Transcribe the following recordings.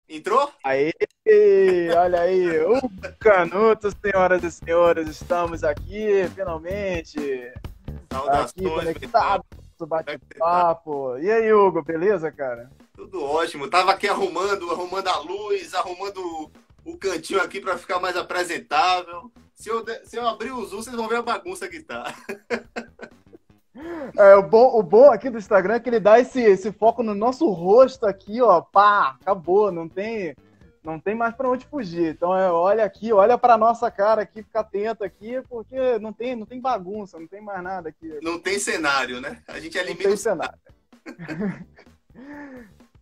Entrou? Aí, olha aí, o Canuto, senhoras e senhores, estamos aqui, finalmente, aqui Saudações, meu irmão. conectados no Como é que você tá? bate-papo. E aí, Hugo, beleza, cara? Tudo ótimo. Tava aqui arrumando a luz, arrumando o cantinho aqui para ficar mais apresentável. Se eu abrir o Zoom, vocês vão ver a bagunça que tá. O bom aqui do Instagram é que ele dá esse foco no nosso rosto aqui, ó, pá, acabou, não tem mais para onde fugir. Então, olha aqui, olha para nossa cara aqui, fica atento aqui, porque não tem bagunça, não tem mais nada aqui, Não tem cenário, né? A gente não elimina tem o cenário. cenário.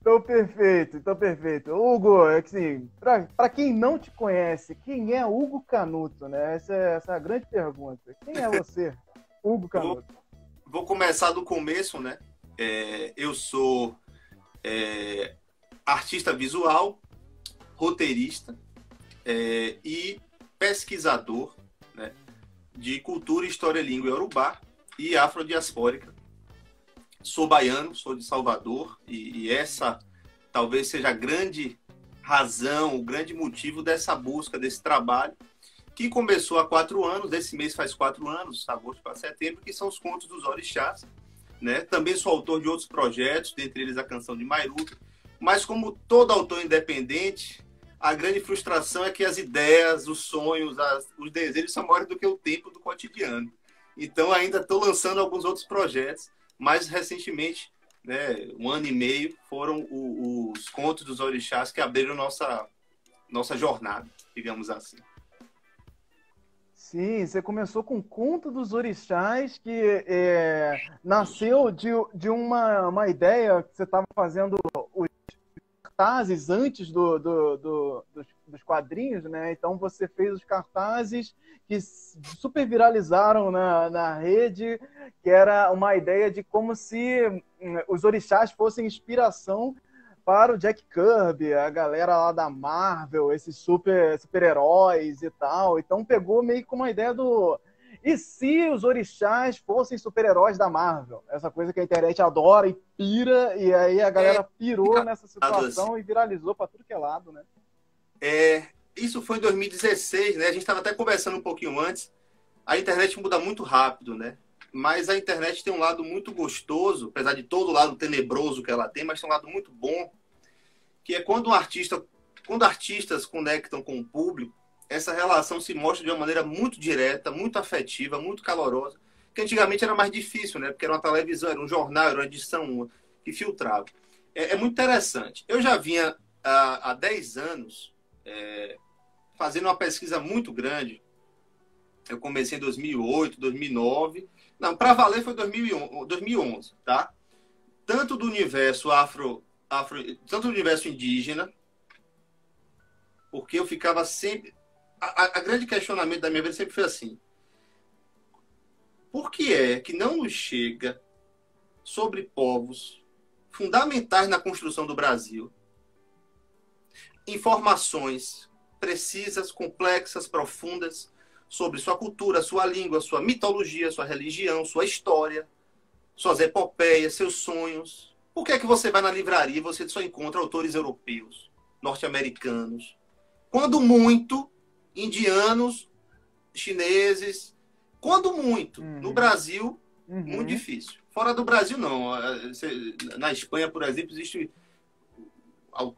Então, perfeito, então perfeito. Hugo, é que assim, para quem não te conhece, quem é Hugo Canuto, né? Essa é a grande pergunta. Quem é você, Hugo Eu vou, Canuto? vou começar do começo, né? Eu sou artista visual, roteirista e pesquisador, né, de cultura, história, língua iorubá e afrodiaspórica. Sou baiano, sou de Salvador e essa talvez seja a grande razão, o grande motivo dessa busca, desse trabalho, que começou há 4 anos, esse mês faz 4 anos, agosto para setembro, que são os Contos dos Orixás. Né? Também sou autor de outros projetos, dentre eles a Canção de Mairuca, mas como todo autor independente, a grande frustração é que as ideias, os sonhos, os desejos são maiores do que o tempo do cotidiano. Então ainda estou lançando alguns outros projetos, mais recentemente, né, 1 ano e meio, foram os Contos dos Orixás que abriram nossa jornada, digamos assim. Sim, você começou com Conto dos Orixás, que nasceu de uma ideia que você estava fazendo os cartazes antes dos quadrinhos, né? Então você fez os cartazes que super viralizaram na rede, que era uma ideia de como se os orixás fossem inspiração para o Jack Kirby, a galera lá da Marvel, esses super-heróis e tal. Então pegou meio com uma ideia do. E se os orixás fossem super-heróis da Marvel? Essa coisa que a internet adora e pira, e aí a É galera pirou nessa engraçado assim. situação e viralizou para tudo que é lado, né? Isso foi em 2016, né? A gente estava até conversando um pouquinho antes. A internet muda muito rápido, né? Mas a internet tem um lado muito gostoso, apesar de todo o lado tenebroso que ela tem, mas tem um lado muito bom, que é quando artistas conectam com o público, essa relação se mostra de uma maneira muito direta, muito afetiva, muito calorosa, que antigamente era mais difícil, né? Porque era uma televisão, era um jornal, era uma edição que filtrava. É muito interessante. Eu já vinha há 10 anos fazendo uma pesquisa muito grande. Eu comecei em 2008, 2009. Não, para valer foi 2011, tá? Tanto do universo tanto do universo indígena, porque eu ficava sempre... A grande questionamento da minha vida sempre foi assim: por que é que não nos chega sobre povos fundamentais na construção do Brasil informações precisas, complexas, profundas sobre sua cultura, sua língua, sua mitologia, sua religião, sua história, suas epopeias, seus sonhos? Por que é que você vai na livraria e você só encontra autores europeus, norte-americanos? Quando muito, indianos, chineses. Quando muito. No Uhum, Brasil, muito uhum, difícil. Fora do Brasil, não. Na Espanha, por exemplo, existe...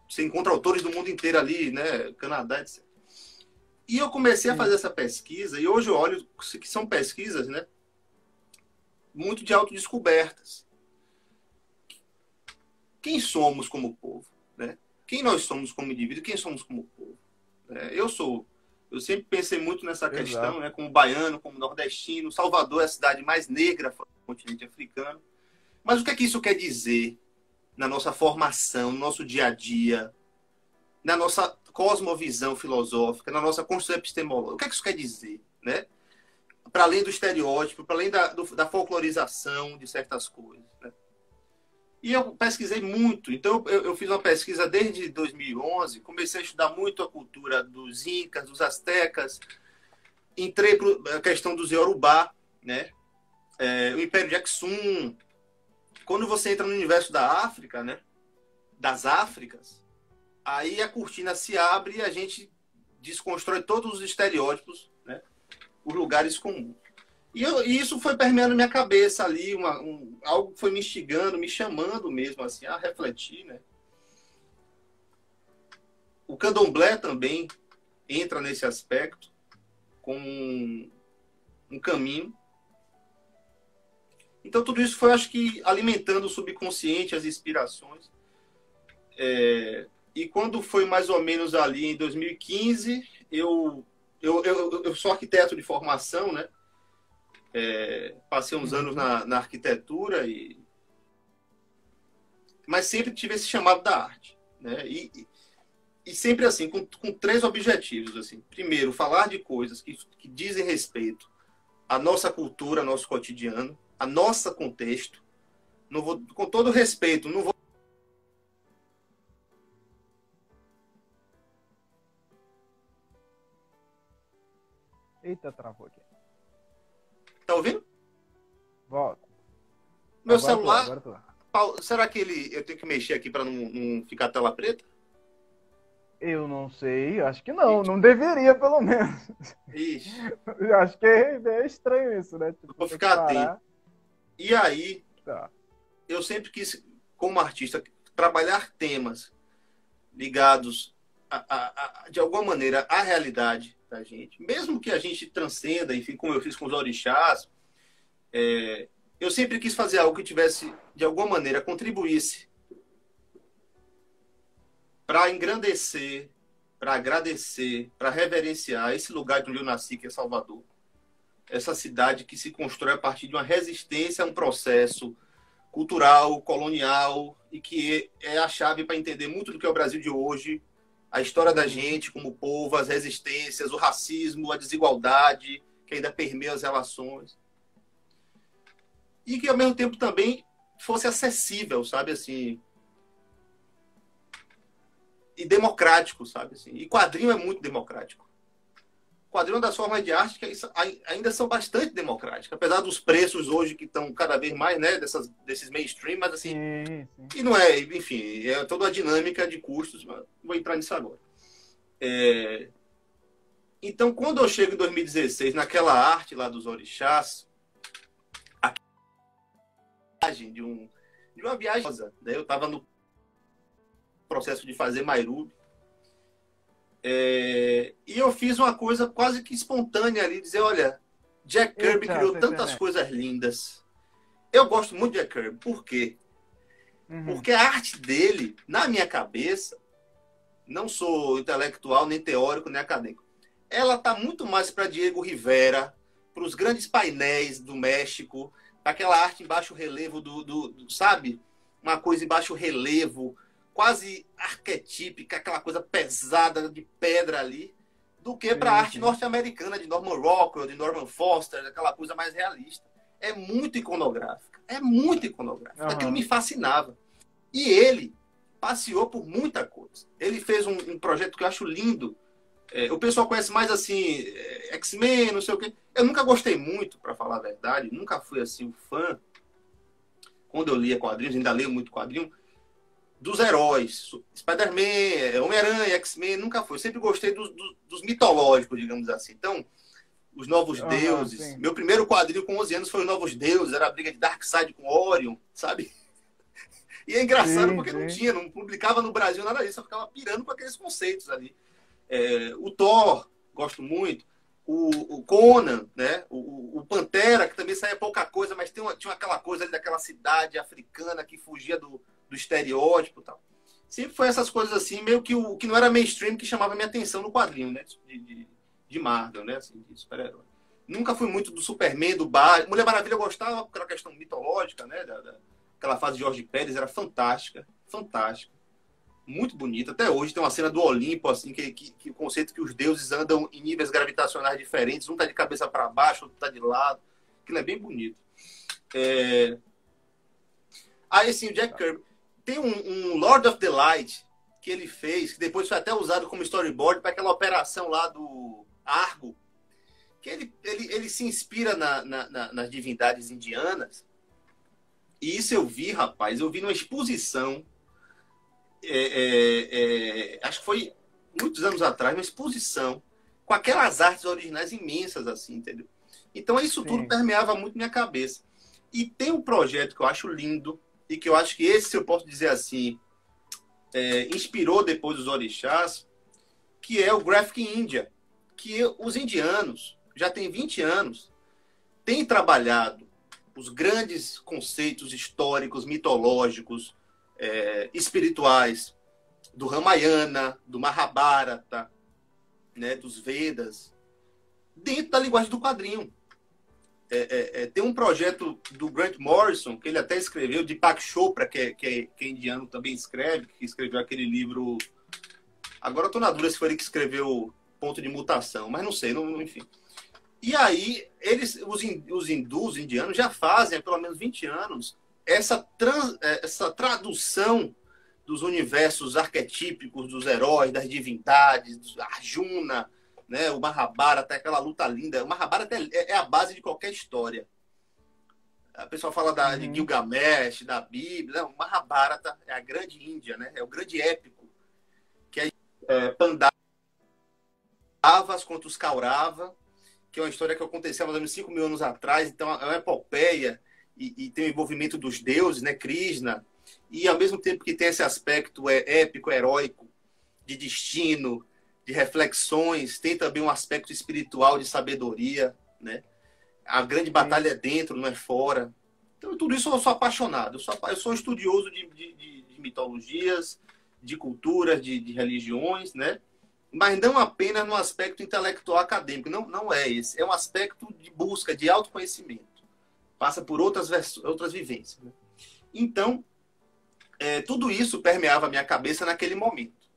Você encontra autores do mundo inteiro ali, né? Canadá, etc. E eu comecei a sim. fazer essa pesquisa, e hoje eu olho que são pesquisas, né, muito de autodescobertas. Quem somos como povo? Né? Quem nós somos como indivíduo? Quem somos como povo? Eu sempre pensei muito nessa questão, Exato. né, como baiano, como nordestino. Salvador é a cidade mais negra do continente africano. Mas o que é que isso quer dizer na nossa formação, no nosso dia a dia, na nossa cosmovisão filosófica, na nossa construção epistemológica? O que é que isso quer dizer? Né? Para além do estereótipo, para além da folclorização de certas coisas. Né? E eu pesquisei muito. Então, eu fiz uma pesquisa desde 2011, comecei a estudar muito a cultura dos incas, dos astecas, entrei para a questão dos iorubá, né? O Império de Aksum. Quando você entra no universo da África, né? Das Áfricas, Aí a cortina se abre e a gente desconstrói todos os estereótipos, né? Os lugares comuns. E isso foi permeando minha cabeça ali, algo foi me instigando, me chamando mesmo assim, a refletir, né? O candomblé também entra nesse aspecto com um caminho. Então tudo isso foi, acho que, alimentando o subconsciente, as inspirações. E quando foi mais ou menos ali em 2015, eu sou arquiteto de formação, né? Passei uns anos na arquitetura, mas sempre tive esse chamado da arte, né? E sempre assim, com três objetivos. Assim. Primeiro, falar de coisas que dizem respeito à nossa cultura, ao nosso cotidiano, ao nosso contexto. Não vou, com todo respeito, não vou. Eita, travou aqui. Tá ouvindo? Volta. Meu Agora celular. tô. Será que eu tenho que mexer aqui para não ficar tela preta? Eu não sei, acho que não. Não deveria, pelo menos. Ixi. Eu acho que é estranho isso, né? Tipo, Vou ficar atento. E aí, tá. Eu sempre quis, como artista, trabalhar temas ligados, de alguma maneira, à realidade da gente. Mesmo que a gente transcenda, enfim, como eu fiz com os orixás, eu sempre quis fazer algo que tivesse, de alguma maneira, contribuísse para engrandecer, para agradecer, para reverenciar esse lugar de onde eu nasci, que é Salvador. Essa cidade que se constrói a partir de uma resistência a um processo cultural, colonial, e que é a chave para entender muito do que é o Brasil de hoje, a história da gente como povo, as resistências, o racismo, a desigualdade, que ainda permeia as relações. E que, ao mesmo tempo, também fosse acessível, sabe, assim, e democrático, sabe, assim. E quadrinho é muito democrático. Quadrinho é uma das formas de arte que ainda são bastante democráticas, apesar dos preços hoje que estão cada vez mais, né, desses mainstream, mas assim, Sim. E não é, enfim, é toda a dinâmica de custos, mas não vou entrar nisso agora. Então, quando eu chego em 2016, naquela arte lá dos orixás, a viagem de uma viagem, né, eu estava no processo de fazer Mairubi, e eu fiz uma coisa quase que espontânea ali, dizer, olha, Jack Kirby criou tantas coisas lindas. Eu gosto muito de Jack Kirby. Por quê? Porque a arte dele, na minha cabeça, não sou intelectual, nem teórico, nem acadêmico, ela está muito mais para Diego Rivera, para os grandes painéis do México, aquela arte em baixo relevo sabe? Uma coisa em baixo relevo, quase arquetípica, aquela coisa pesada de pedra ali, do que para a arte norte-americana, de Norman Rockwell, de Norman Foster, aquela coisa mais realista. É muito iconográfica. É muito iconográfica. Aquilo me fascinava. E ele passeou por muita coisa. Ele fez um projeto que eu acho lindo. O pessoal conhece mais assim, X-Men, não sei o quê. Eu nunca gostei muito, para falar a verdade. Nunca fui assim um fã. Quando eu lia quadrinhos, ainda leio muito quadrinho, dos heróis. Spider-Man, Homem-Aranha, X-Men, nunca fui. Eu sempre gostei dos mitológicos, digamos assim. Então, os Novos Deuses. Sim. Meu primeiro quadrinho com 11 anos foi os Novos Deuses. Era a briga de Darkseid com Orion, sabe? E é engraçado porque não publicava no Brasil nada disso. Eu ficava pirando com aqueles conceitos ali. O Thor, gosto muito. O Conan, né? O Pantera, que também saía pouca coisa, mas tinha aquela coisa ali daquela cidade africana que fugia do estereótipo e tal. Sempre foi essas coisas assim, meio que o que não era mainstream, que chamava minha atenção no quadrinho, né? De Marvel, né? Assim, de super-herói. Nunca fui muito do Superman, do Batman. Mulher Maravilha eu gostava, porque era uma questão mitológica, né? Aquela fase de Jorge Pérez era fantástica. Fantástica. Muito bonita. Até hoje tem uma cena do Olimpo, assim, que o conceito que os deuses andam em níveis gravitacionais diferentes. Um tá de cabeça para baixo, outro tá de lado. Aquilo é bem bonito. Aí, sim, o Jack Kirby. Tem um Lord of the Light que ele fez, que depois foi até usado como storyboard para aquela operação lá do Argo, que ele se inspira nas divindades indianas. E isso eu vi, rapaz, eu vi numa exposição. acho que foi muitos anos atrás, uma exposição com aquelas artes originais imensas, assim, entendeu? Então, isso tudo Sim. permeava muito minha cabeça. E tem um projeto que eu acho lindo, e que eu acho que esse, se eu posso dizer assim, inspirou depois os orixás, que é o Graphic India, que os indianos, já tem 20 anos, têm trabalhado os grandes conceitos históricos, mitológicos, espirituais, do Ramayana, do Mahabharata, né, dos Vedas, dentro da linguagem do quadrinho. Tem um projeto do Grant Morrison, que ele até escreveu, de Deepak Chopra, que é indiano, também escreve, que escreveu aquele livro... Agora eu estou na dúvida se foi ele que escreveu Ponto de Mutação, mas não sei, enfim. E aí, os hindus, indianos, já fazem há pelo menos 20 anos essa tradução dos universos arquetípicos, dos heróis, das divindades, do Arjuna, né? O Mahabharata, aquela luta linda. O Mahabharata é a base de qualquer história. A pessoa fala de Gilgamesh, da Bíblia. Não, o Mahabharata é a grande Índia, né? É o grande épico. Que é Pandavas contra os Kaurava, que é uma história que aconteceu há mais ou menos 5 mil anos atrás. Então, é uma epopeia e tem o envolvimento dos deuses, né? Krishna. E, ao mesmo tempo que tem esse aspecto épico, heróico, de destino, de reflexões, tem também um aspecto espiritual de sabedoria, né? A grande batalha é dentro, não é fora. Então, tudo isso eu sou apaixonado. Eu sou estudioso de mitologias, de culturas, de religiões, né? Mas não apenas no aspecto intelectual acadêmico. Não é esse. É um aspecto de busca, de autoconhecimento. Passa por outras vivências, né? Então, tudo isso permeava a minha cabeça naquele momento.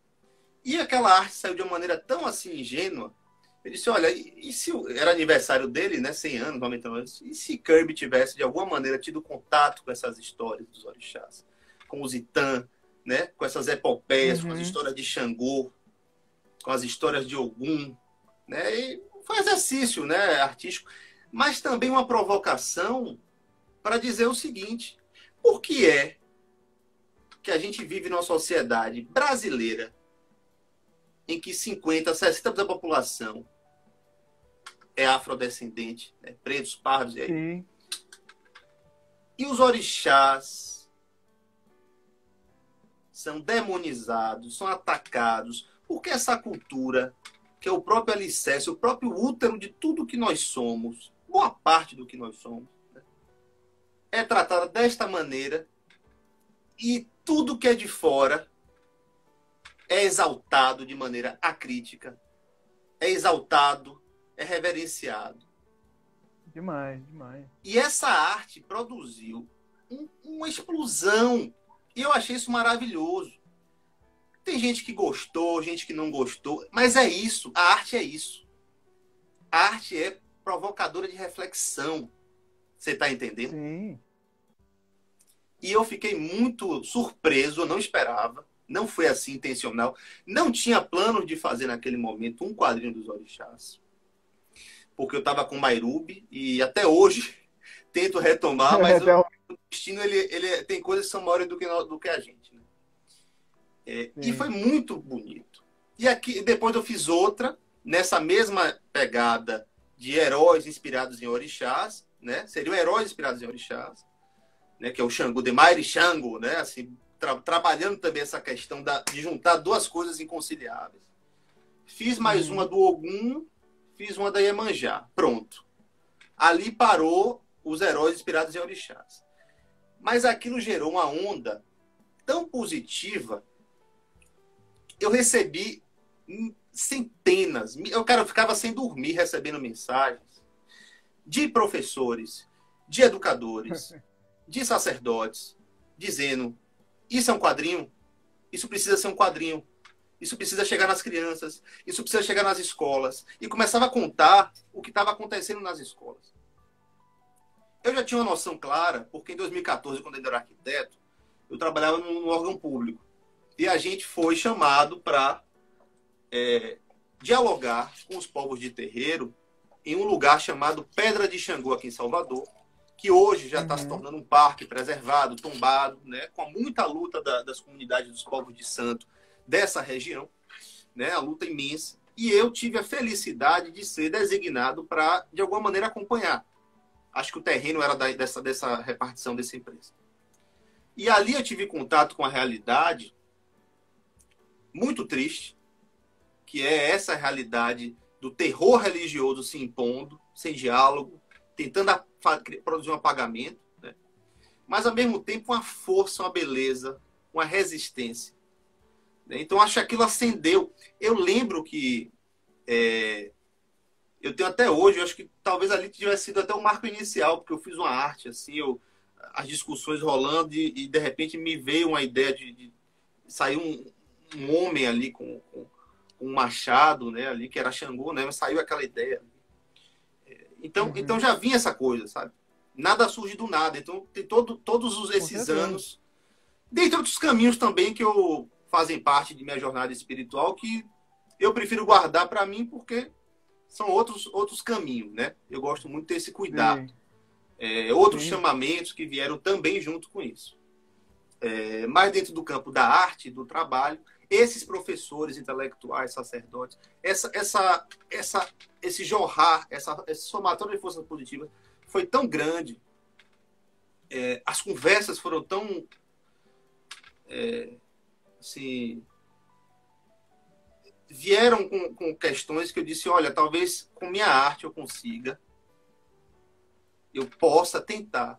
E aquela arte saiu de uma maneira tão assim ingênua. Eu disse, olha, e se era aniversário dele, né, 100 anos, 90 anos, e se Kirby tivesse, de alguma maneira, tido contato com essas histórias dos orixás, com os Itã, né, com essas epopeias, com as histórias de Xangô, com as histórias de Ogum, né, e foi um exercício, né, artístico, mas também uma provocação para dizer o seguinte: por que é que a gente vive numa sociedade brasileira em que 50%, 60% da população é afrodescendente, né? Pretos, pardos, e aí. Sim. E os orixás são demonizados, são atacados, porque essa cultura, que é o próprio alicerce, o próprio útero de tudo que nós somos, boa parte do que nós somos, né? É tratada desta maneira, e tudo que é de fora é exaltado de maneira acrítica, é exaltado, é reverenciado. Demais, demais. E essa arte produziu uma explosão. E eu achei isso maravilhoso. Tem gente que gostou, gente que não gostou, mas é isso. A arte é isso. A arte é provocadora de reflexão. Você está entendendo? Sim. E eu fiquei muito surpreso, eu não esperava. Não foi assim intencional. Não tinha planos de fazer naquele momento um quadrinho dos orixás. Porque eu estava com Mairubi e até hoje tento retomar, mas o destino ele tem coisas que são maiores do que a gente, né? E foi muito bonito. E aqui depois eu fiz outra, nessa mesma pegada de heróis inspirados em orixás, né? Seriam heróis inspirados em orixás, né? Que é o Xangô, de Mairi Xangô, né? Assim, trabalhando também essa questão de juntar duas coisas inconciliáveis. Fiz mais uma do Ogum, fiz uma da Iemanjá. Pronto. Ali parou os heróis inspirados em orixás. Mas aquilo gerou uma onda tão positiva. Eu recebi centenas. Eu ficava sem dormir recebendo mensagens de professores, de educadores, de sacerdotes, dizendo: isso é um quadrinho, isso precisa ser um quadrinho, isso precisa chegar nas crianças, isso precisa chegar nas escolas. E começava a contar o que estava acontecendo nas escolas. Eu já tinha uma noção clara, porque em 2014, quando eu era arquiteto, eu trabalhava num órgão público. E a gente foi chamado para dialogar com os povos de terreiro em um lugar chamado Pedra de Xangô, aqui em Salvador, que hoje já está se Uhum. tornando um parque preservado, tombado, né, com muita luta das comunidades dos povos de santo dessa região, né, a luta imensa. E eu tive a felicidade de ser designado para, de alguma maneira, acompanhar. Acho que o terreno era dessa repartição dessa empresa. E ali eu tive contato com a realidade muito triste, que é essa realidade do terror religioso se impondo, sem diálogo, tentando produzir um apagamento, né? Mas, ao mesmo tempo, uma força, uma beleza, uma resistência. Né? Então, acho que aquilo acendeu. Eu lembro que eu tenho até hoje, eu acho que talvez ali tivesse sido até o marco inicial, porque eu fiz uma arte, assim, as discussões rolando e de repente me veio uma ideia de sair um homem ali com um machado, né, ali, que era Xangô, né, mas saiu aquela ideia. Então Uhum. já vinha essa coisa, sabe? Nada surge do nada. Então tem todos Com esses certeza. anos, dentre outros caminhos também que fazem parte de minha jornada espiritual, que eu prefiro guardar para mim porque são outros caminhos, né? Eu gosto muito desse cuidado. Sim, Outros sim. chamamentos que vieram também junto com isso. Mais dentro do campo da arte, do trabalho, esses professores intelectuais, sacerdotes, esse jorrar, esse somatório de forças positivas foi tão grande, as conversas foram tão assim, vieram com questões que eu disse, olha, talvez com minha arte eu possa tentar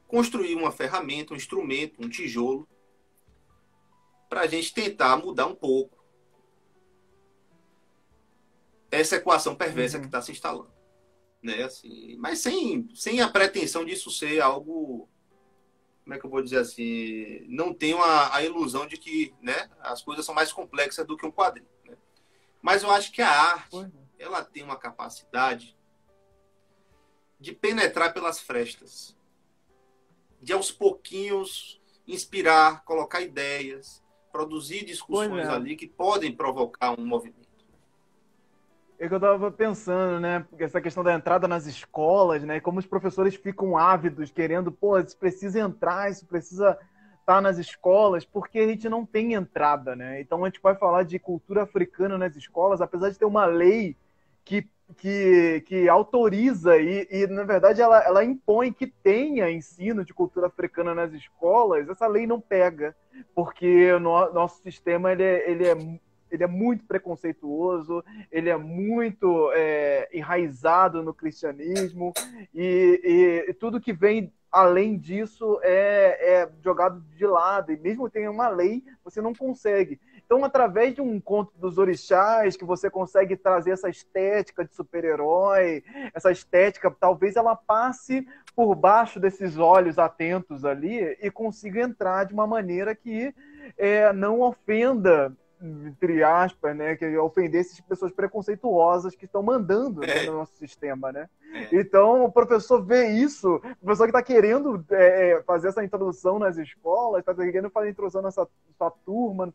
construir uma ferramenta, um instrumento, um tijolo, para a gente tentar mudar um pouco essa equação perversa que Uhum. está se instalando. Né? Assim, mas sem a pretensão disso ser algo, como é que eu vou dizer assim, não tenho a ilusão de que, né, as coisas são mais complexas do que um quadrinho. Né? Mas eu acho que a arte, Pois é. ela tem uma capacidade de penetrar pelas frestas, de aos pouquinhos inspirar, colocar ideias, produzir Pois discussões é. ali que podem provocar um movimento. É que eu tava pensando, né? Porque essa questão da entrada nas escolas, né? E como os professores ficam ávidos, querendo, pô, isso precisa entrar, isso precisa estar nas escolas, porque a gente não tem entrada, né? Então a gente vai falar de cultura africana nas escolas, apesar de ter uma lei que, que autoriza e, na verdade, ela impõe que tenha ensino de cultura africana nas escolas, essa lei não pega, porque o nosso sistema ele é muito preconceituoso, ele é muito enraizado no cristianismo e tudo que vem além disso é jogado de lado. E mesmo tem uma lei, você não consegue. Então, através de um conto dos orixás, que você consegue trazer essa estética de super-herói, essa estética, talvez ela passe por baixo desses olhos atentos ali e consiga entrar de uma maneira que não ofenda, entre aspas, né, que ofendesse essas pessoas preconceituosas que estão mandando, né, no nosso sistema, né? É. Então, o professor vê isso, o professor que está querendo fazer essa introdução nas escolas, está querendo fazer a introdução nessa sua turma, nas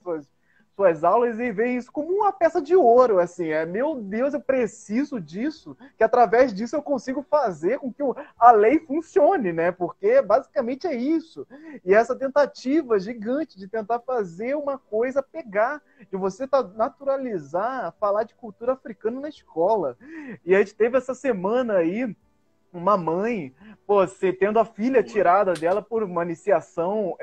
suas aulas, e vê isso como uma peça de ouro, assim, meu Deus, eu preciso disso, que através disso eu consigo fazer com que a lei funcione, né? Porque basicamente é isso. E essa tentativa gigante de tentar fazer uma coisa pegar, de você naturalizar, falar de cultura africana na escola. E a gente teve essa semana aí uma mãe, pô, você tendo a filha tirada dela por uma iniciação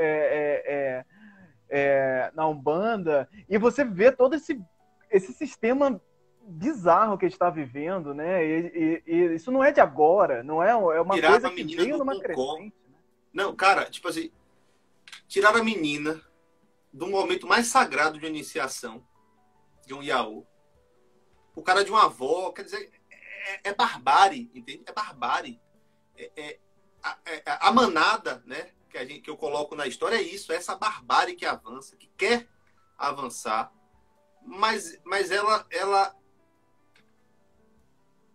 na Umbanda, e você vê todo esse sistema bizarro que a gente está vivendo, né? E isso não é de agora, não é uma Tiraram coisa a que menina veio do numa Concó. crescente. Né? Não, cara, tipo assim, tiraram a menina do momento mais sagrado de iniciação de um Yaô. O cara de uma avó, quer dizer, é barbárie, entende? É barbárie. É, a manada, né, que eu coloco na história é isso, é essa barbárie que avança, que quer avançar, mas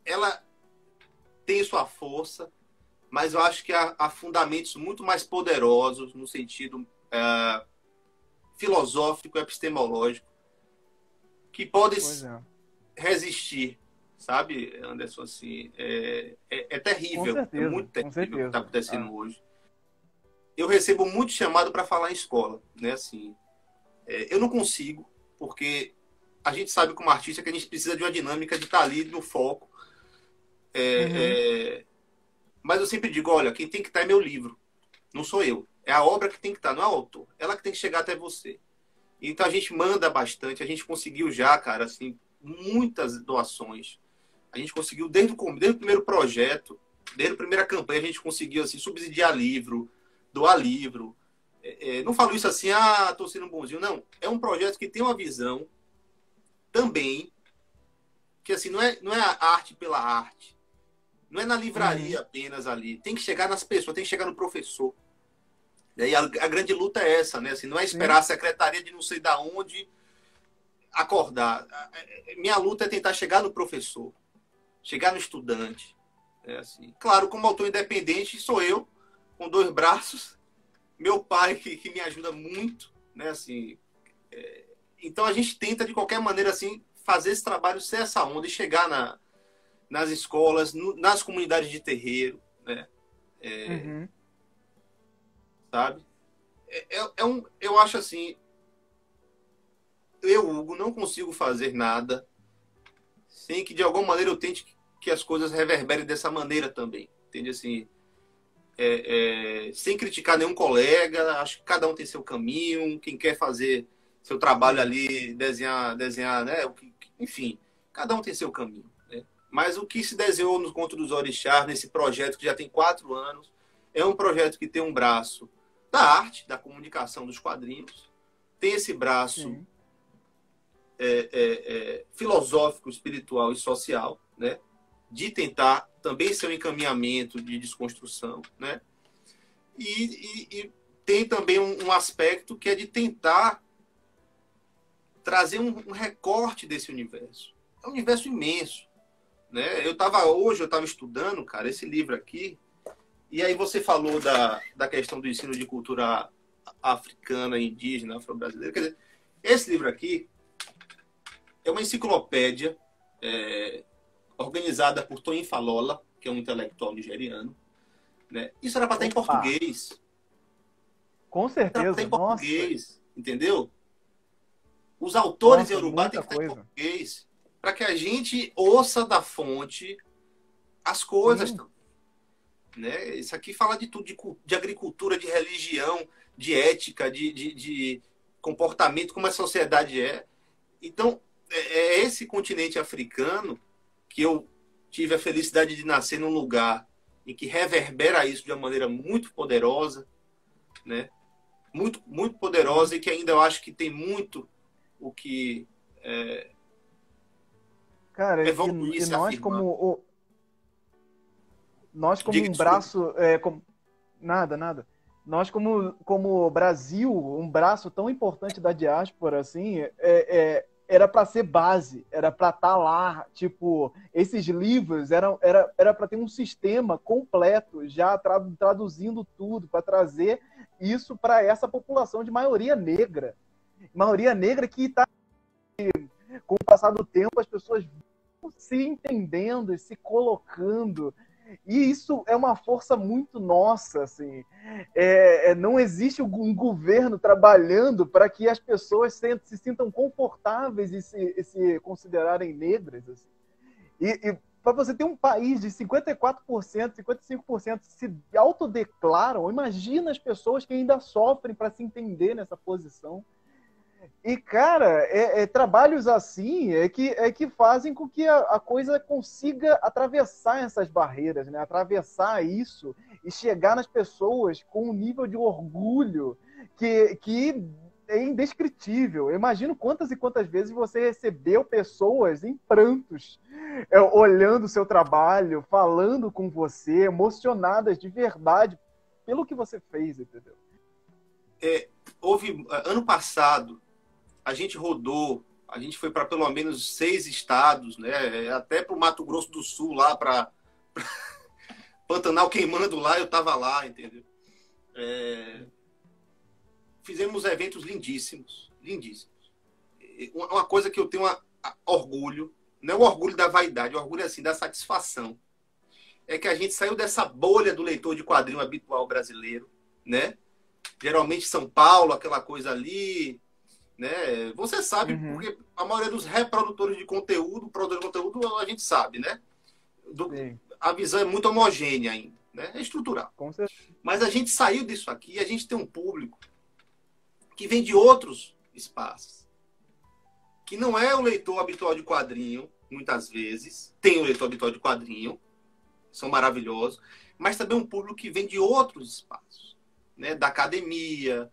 ela tem sua força, mas eu acho que há fundamentos muito mais poderosos no sentido filosófico, epistemológico, que podem Pois é. resistir, sabe, Anderson, assim, é Com terrível, é certeza, muito com terrível o que está certeza. acontecendo Ah, hoje. Eu recebo muito chamado para falar em escola, né, assim, eu não consigo, porque a gente sabe como artista que a gente precisa de uma dinâmica de estar ali no foco, uhum, mas eu sempre digo, olha, quem tem que estar é meu livro, não sou eu, é a obra que tem que estar, não é o autor, ela que tem que chegar até você. Então a gente manda bastante, a gente conseguiu já, cara, assim, muitas doações. A gente conseguiu desde o primeiro projeto, desde a primeira campanha, a gente conseguiu assim, subsidiar livro, doar livro. Não falo isso assim, tô sendo bonzinho. Não, é um projeto que tem uma visão também, que assim, não é a arte pela arte. Não é na uhum, livraria apenas ali. Tem que chegar nas pessoas, tem que chegar no professor. E aí a grande luta é essa, né? Assim, não é esperar sim. a secretaria de não sei da onde acordar. Minha luta é tentar chegar no professor, chegar no estudante. Assim. Claro, como autor independente, sou eu, com dois braços, meu pai que me ajuda muito, né? Assim, então a gente tenta de qualquer maneira assim fazer esse trabalho ser essa onda e chegar nas escolas, nas comunidades de terreiro, né? Uhum. Sabe? Eu acho assim, eu, Hugo, não consigo fazer nada sem que de alguma maneira eu tente que as coisas reverberem dessa maneira também, entende? Assim, sem criticar nenhum colega, acho que cada um tem seu caminho, quem quer fazer seu trabalho Sim. ali, desenhar, né? Enfim, cada um tem seu caminho. Né? Mas o que se desenhou no Conto dos Orixás, nesse projeto que já tem 4 anos, é um projeto que tem um braço da arte, da comunicação dos quadrinhos, tem esse braço Sim. filosófico, espiritual e social, né? De tentar também ser um encaminhamento de desconstrução, né? E tem também um aspecto que é de tentar trazer um recorte desse universo. É um universo imenso. Né? Hoje eu estava estudando, cara, esse livro aqui, e aí você falou da questão do ensino de cultura africana, indígena, afro-brasileira. Quer dizer, esse livro aqui é uma enciclopédia organizada por Toyin Falola, que é um intelectual nigeriano. Né? Isso era para estar em Opa, português. com Era para estar certeza. em Nossa, português, entendeu? Os autores em nossa, Yorubá têm muita que estar em coisa. português, para que a gente ouça da fonte as coisas Sim, também. Né? Isso aqui fala de tudo, de agricultura, de religião, de ética, de comportamento, como a sociedade é. Então, é esse continente africano que eu tive a felicidade de nascer num lugar em que reverbera isso de uma maneira muito poderosa, né? Muito, muito sim. poderosa e que ainda eu acho que tem muito o que Cara, evoluir e e se afirmar. nós como Diga, um desculpe. braço, nada, nada. Nós como Brasil, um braço tão importante da diáspora, assim, era para ser base, era para estar lá, tipo, esses livros era para ter um sistema completo, já traduzindo tudo, para trazer isso para essa população de maioria negra que está, com o passar do tempo, as pessoas vão se entendendo e se colocando. E isso é uma força muito nossa, assim. Não existe um governo trabalhando para que as pessoas se sintam confortáveis e se considerarem negras. Assim. E para você ter um país de 54%, 55% se autodeclaram, imagina as pessoas que ainda sofrem para se entender nessa posição. E, cara, trabalhos assim é que fazem com que a coisa consiga atravessar essas barreiras, né? Atravessar isso e chegar nas pessoas com um nível de orgulho que é indescritível. Eu imagino quantas e quantas vezes você recebeu pessoas em prantos, olhando o seu trabalho, falando com você, emocionadas de verdade pelo que você fez, entendeu? Ano passado, a gente rodou, a gente foi para pelo menos 6 estados, né? Até para o Mato Grosso do Sul, lá para Pantanal queimando lá, eu estava lá, entendeu? É, fizemos eventos lindíssimos, lindíssimos. Uma coisa que eu tenho orgulho não é o orgulho da vaidade, o orgulho assim da satisfação. É que a gente saiu dessa bolha do leitor de quadrinho habitual brasileiro, né? Geralmente São Paulo, aquela coisa ali, né? Você sabe, porque a maioria dos reprodutores de conteúdo, produtores de conteúdo, a gente sabe, né? A visão é muito homogênea ainda, né? É estrutural. Com certeza. Mas a gente saiu disso aqui e a gente tem um público que vem de outros espaços, que não é o leitor habitual de quadrinho, muitas vezes, tem o leitor habitual de quadrinho, são maravilhosos, mas também um público que vem de outros espaços, né? Da academia,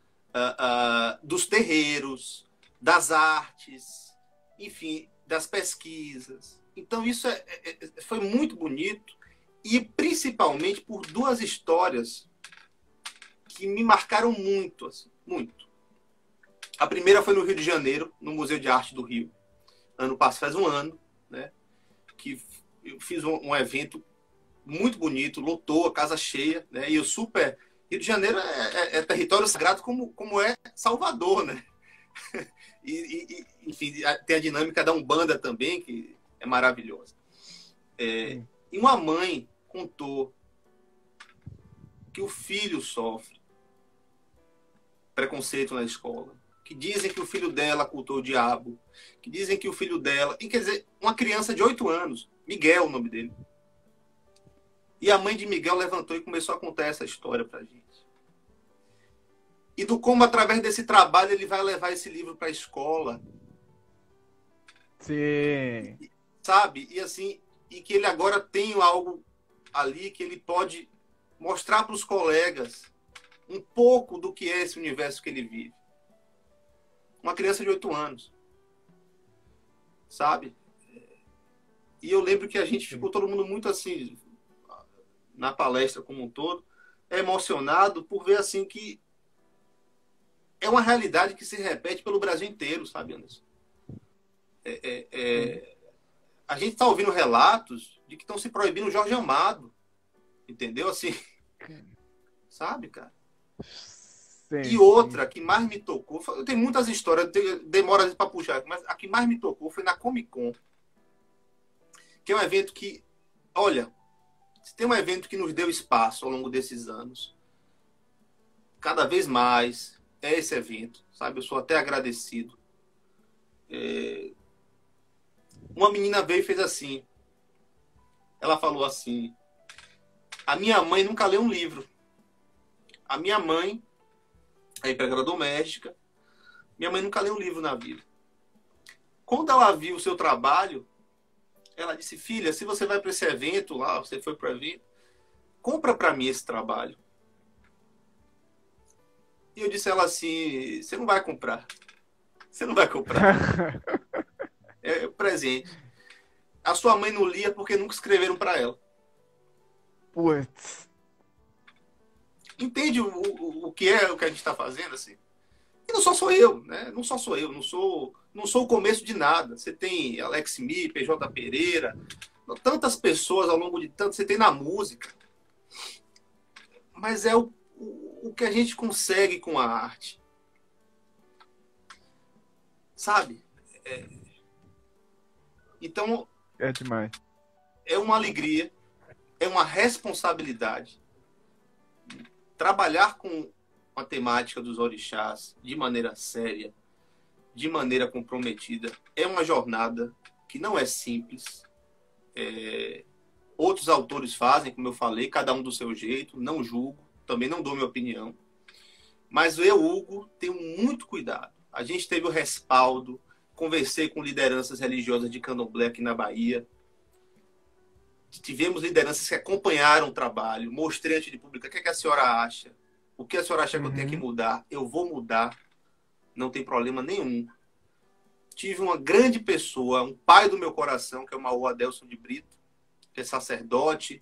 dos terreiros, das artes, enfim, das pesquisas. Então isso foi muito bonito e principalmente por duas histórias que me marcaram muito, assim, muito. A primeira foi no Rio de Janeiro, no Museu de Arte do Rio. Ano passado, faz um ano, né? Que eu fiz um evento muito bonito, lotou a casa cheia, né? E eu super... Rio de Janeiro é território sagrado como é Salvador, né? Enfim, tem a dinâmica da Umbanda também, que é maravilhosa. E uma mãe contou que o filho sofre preconceito na escola, que dizem que o filho dela cultou o diabo, que dizem que o filho dela... E quer dizer, uma criança de 8 anos, Miguel o nome dele. E a mãe de Miguel levantou e começou a contar essa história pra gente. E do como, através desse trabalho, ele vai levar esse livro para a escola. Sim. Sabe? E assim, e que ele agora tem algo ali que ele pode mostrar para os colegas um pouco do que é esse universo que ele vive. Uma criança de 8 anos. Sabe? E eu lembro que a gente ficou todo mundo muito assim, na palestra como um todo, emocionado por ver assim que é uma realidade que se repete pelo Brasil inteiro, sabe, Anderson? A gente está ouvindo relatos de que estão se proibindo o Jorge Amado. Entendeu? Assim, sabe, cara? Sim, e outra que mais me tocou, tem muitas histórias, demora para puxar, mas a que mais me tocou foi na Comic Con, que é um evento que, olha, se tem um evento que nos deu espaço ao longo desses anos, cada vez mais é esse evento, sabe? Eu sou até agradecido. Uma menina veio e fez assim. Ela falou assim: a minha mãe nunca leu um livro. A minha mãe é empregada doméstica. Minha mãe nunca leu um livro na vida. Quando ela viu o seu trabalho, ela disse: filha, se você vai para esse evento lá, você foi para o evento, compra para mim esse trabalho. E eu disse a ela assim: você não vai comprar. Você não vai comprar. É presente. A sua mãe não lia porque nunca escreveram para ela. Putz. Entende o que é o que a gente está fazendo, assim? E não só sou eu, né? Não só sou eu, não sou o começo de nada. Você tem Alex Mi, PJ Pereira, tantas pessoas ao longo de tanto. Você tem na música. Mas é o que a gente consegue com a arte. Sabe? Então... é demais. É uma alegria, é uma responsabilidade. Trabalhar com a temática dos orixás de maneira séria, de maneira comprometida, é uma jornada que não é simples. Outros autores fazem, como eu falei, cada um do seu jeito, não julgo, também não dou minha opinião. Mas eu, Hugo, tenho muito cuidado. A gente teve o respaldo, conversei com lideranças religiosas de Candomblé aqui na Bahia. Tivemos lideranças que acompanharam o trabalho, mostrei antes de publicar o que a senhora acha, o que a senhora acha que eu tenho que mudar, eu vou mudar, não tem problema nenhum. Tive uma grande pessoa, um pai do meu coração, que é o Maú Adelson de Brito, que é sacerdote,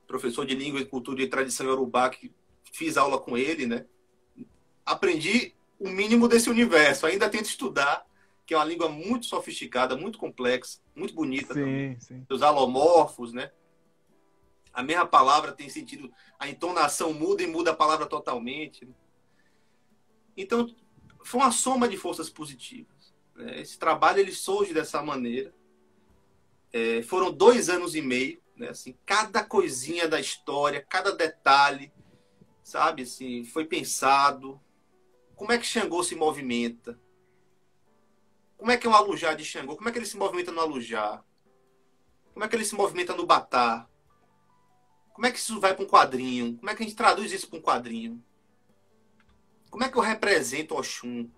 professor de língua e cultura e tradição iorubá, que fiz aula com ele, né? Aprendi o mínimo desse universo, ainda tento estudar, que é uma língua muito sofisticada, muito complexa, muito bonita também. Sim. Os alomorfos, né? A mesma palavra tem sentido, a entonação muda e muda a palavra totalmente. Né? Então, foi uma soma de forças positivas. Né? Esse trabalho ele surge dessa maneira. Foram 2 anos e meio, né? Assim, cada coisinha da história, cada detalhe, sabe? Assim, foi pensado. Como é que Xangô se movimenta? Como é que é um alujá de Xangô? Como é que ele se movimenta no alujá? Como é que ele se movimenta no batá? Como é que isso vai para um quadrinho? Como é que a gente traduz isso para um quadrinho? Como é que eu represento Oxum?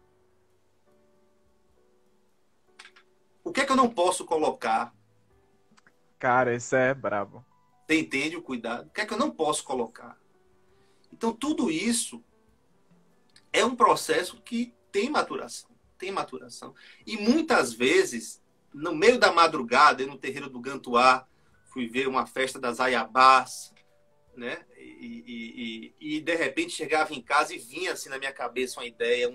O que é que eu não posso colocar? Cara, isso é brabo. Você entende o cuidado? O que é que eu não posso colocar? Então, tudo isso é um processo que tem maturação. Tem maturação. E muitas vezes, no meio da madrugada, eu no terreiro do Gantuá, fui ver uma festa das Aiabás, né? E de repente chegava em casa e vinha assim na minha cabeça uma ideia,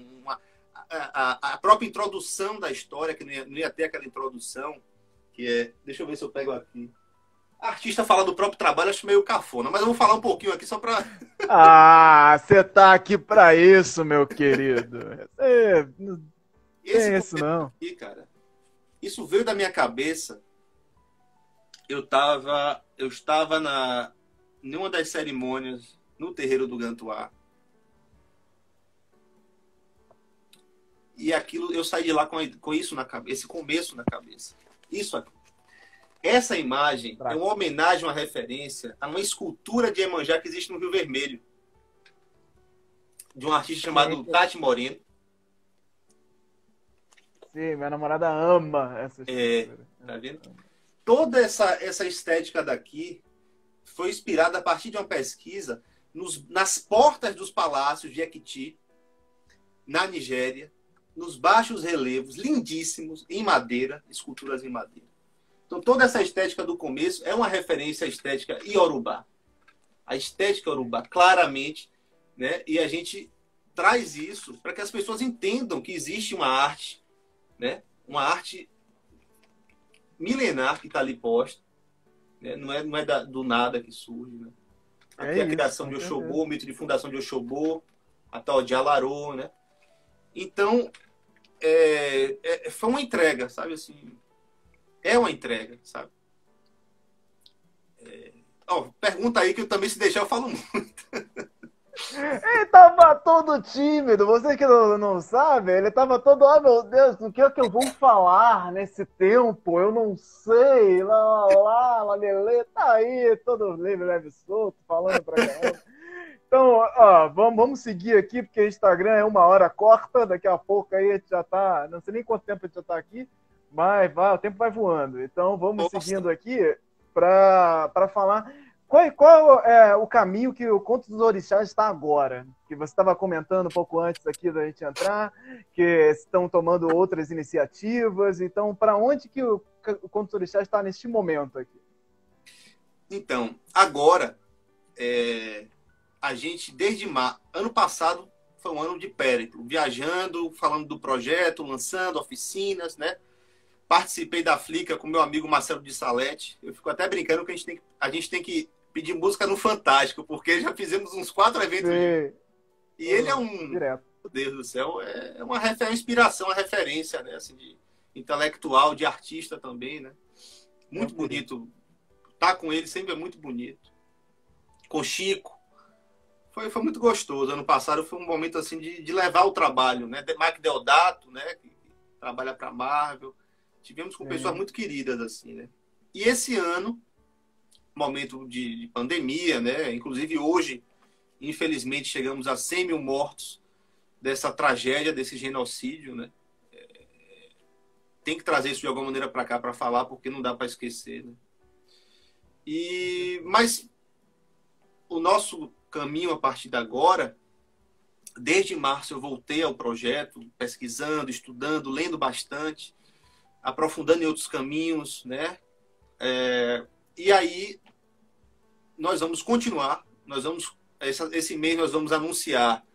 a própria introdução da história, que não ia ter aquela introdução, que é... Deixa eu ver se eu pego aqui. Artista falar do próprio trabalho, acho meio cafona, mas eu vou falar um pouquinho aqui só para... Ah, você tá aqui pra isso, meu querido. Não Esse tem isso, não. aqui, cara, isso veio da minha cabeça. Eu estava em uma das cerimônias no terreiro do Gantuá. E aquilo, eu saí de lá com isso na cabeça, esse começo na cabeça. Isso aqui. Essa imagem é uma homenagem, uma referência a uma escultura de Iemanjá que existe no Rio Vermelho, de um artista chamado Tati Moreno. Sim, minha namorada ama essa escultura. Tá vendo? Toda essa estética daqui foi inspirada a partir de uma pesquisa nas portas dos palácios de Ekiti, na Nigéria, nos baixos relevos, lindíssimos, em madeira, esculturas em madeira. Então, toda essa estética do começo é uma referência à estética iorubá. A estética iorubá, claramente, né? E a gente traz isso para que as pessoas entendam que existe uma arte, né? Uma arte milenar que está ali posta, né? Não é do nada que surge, né? Aqui a criação de Oxobô, o mito de fundação de Oxobô, a tal de Alarô, né? Então, foi uma entrega, sabe assim... É uma entrega, sabe? Pergunta aí que eu também, se deixar, eu falo muito. Ele tava todo tímido, você que não sabe, ele tava todo, oh meu Deus, o que é que eu vou falar nesse tempo? Eu não sei, lá, lelê, tá aí, todo livre, leve, solto, falando pra caramba. Então, ó, vamos seguir aqui, porque o Instagram é 1 hora, corta, daqui a pouco aí a gente já tá, não sei nem quanto tempo a gente já tá aqui, mas o tempo vai voando. Então, vamos seguindo aqui para falar qual é o caminho que o Conto dos Orixás está agora. Que você estava comentando um pouco antes aqui da gente entrar, que estão tomando outras iniciativas. Então, para onde que o Conto dos Orixás está neste momento aqui? Então, agora, a gente, desde ano passado, foi um ano de périplo, viajando, falando do projeto, lançando oficinas, né? Participei da Flica com meu amigo Marcelo de Salete. Eu fico até brincando que a gente tem que pedir música no Fantástico, porque já fizemos uns 4 eventos. E ele é direto. Meu Deus do céu, é uma inspiração, uma referência, né? Assim, de intelectual, de artista também, né? Muito bonito. Tá com ele sempre é muito bonito. Com Chico. Foi muito gostoso. Ano passado foi um momento assim de levar o trabalho, né? Mike Deodato, né? Que trabalha para Marvel. Tivemos com pessoas muito queridas, assim, né? E esse ano, momento de pandemia, né? Inclusive hoje, infelizmente, chegamos a 100 mil mortos dessa tragédia, desse genocídio, né? Tem que trazer isso de alguma maneira para cá para falar, porque não dá para esquecer, né? Mas o nosso caminho a partir de agora, desde março eu voltei ao projeto, pesquisando, estudando, lendo bastante, aprofundando em outros caminhos, né? E aí nós vamos continuar, esse mês nós vamos anunciar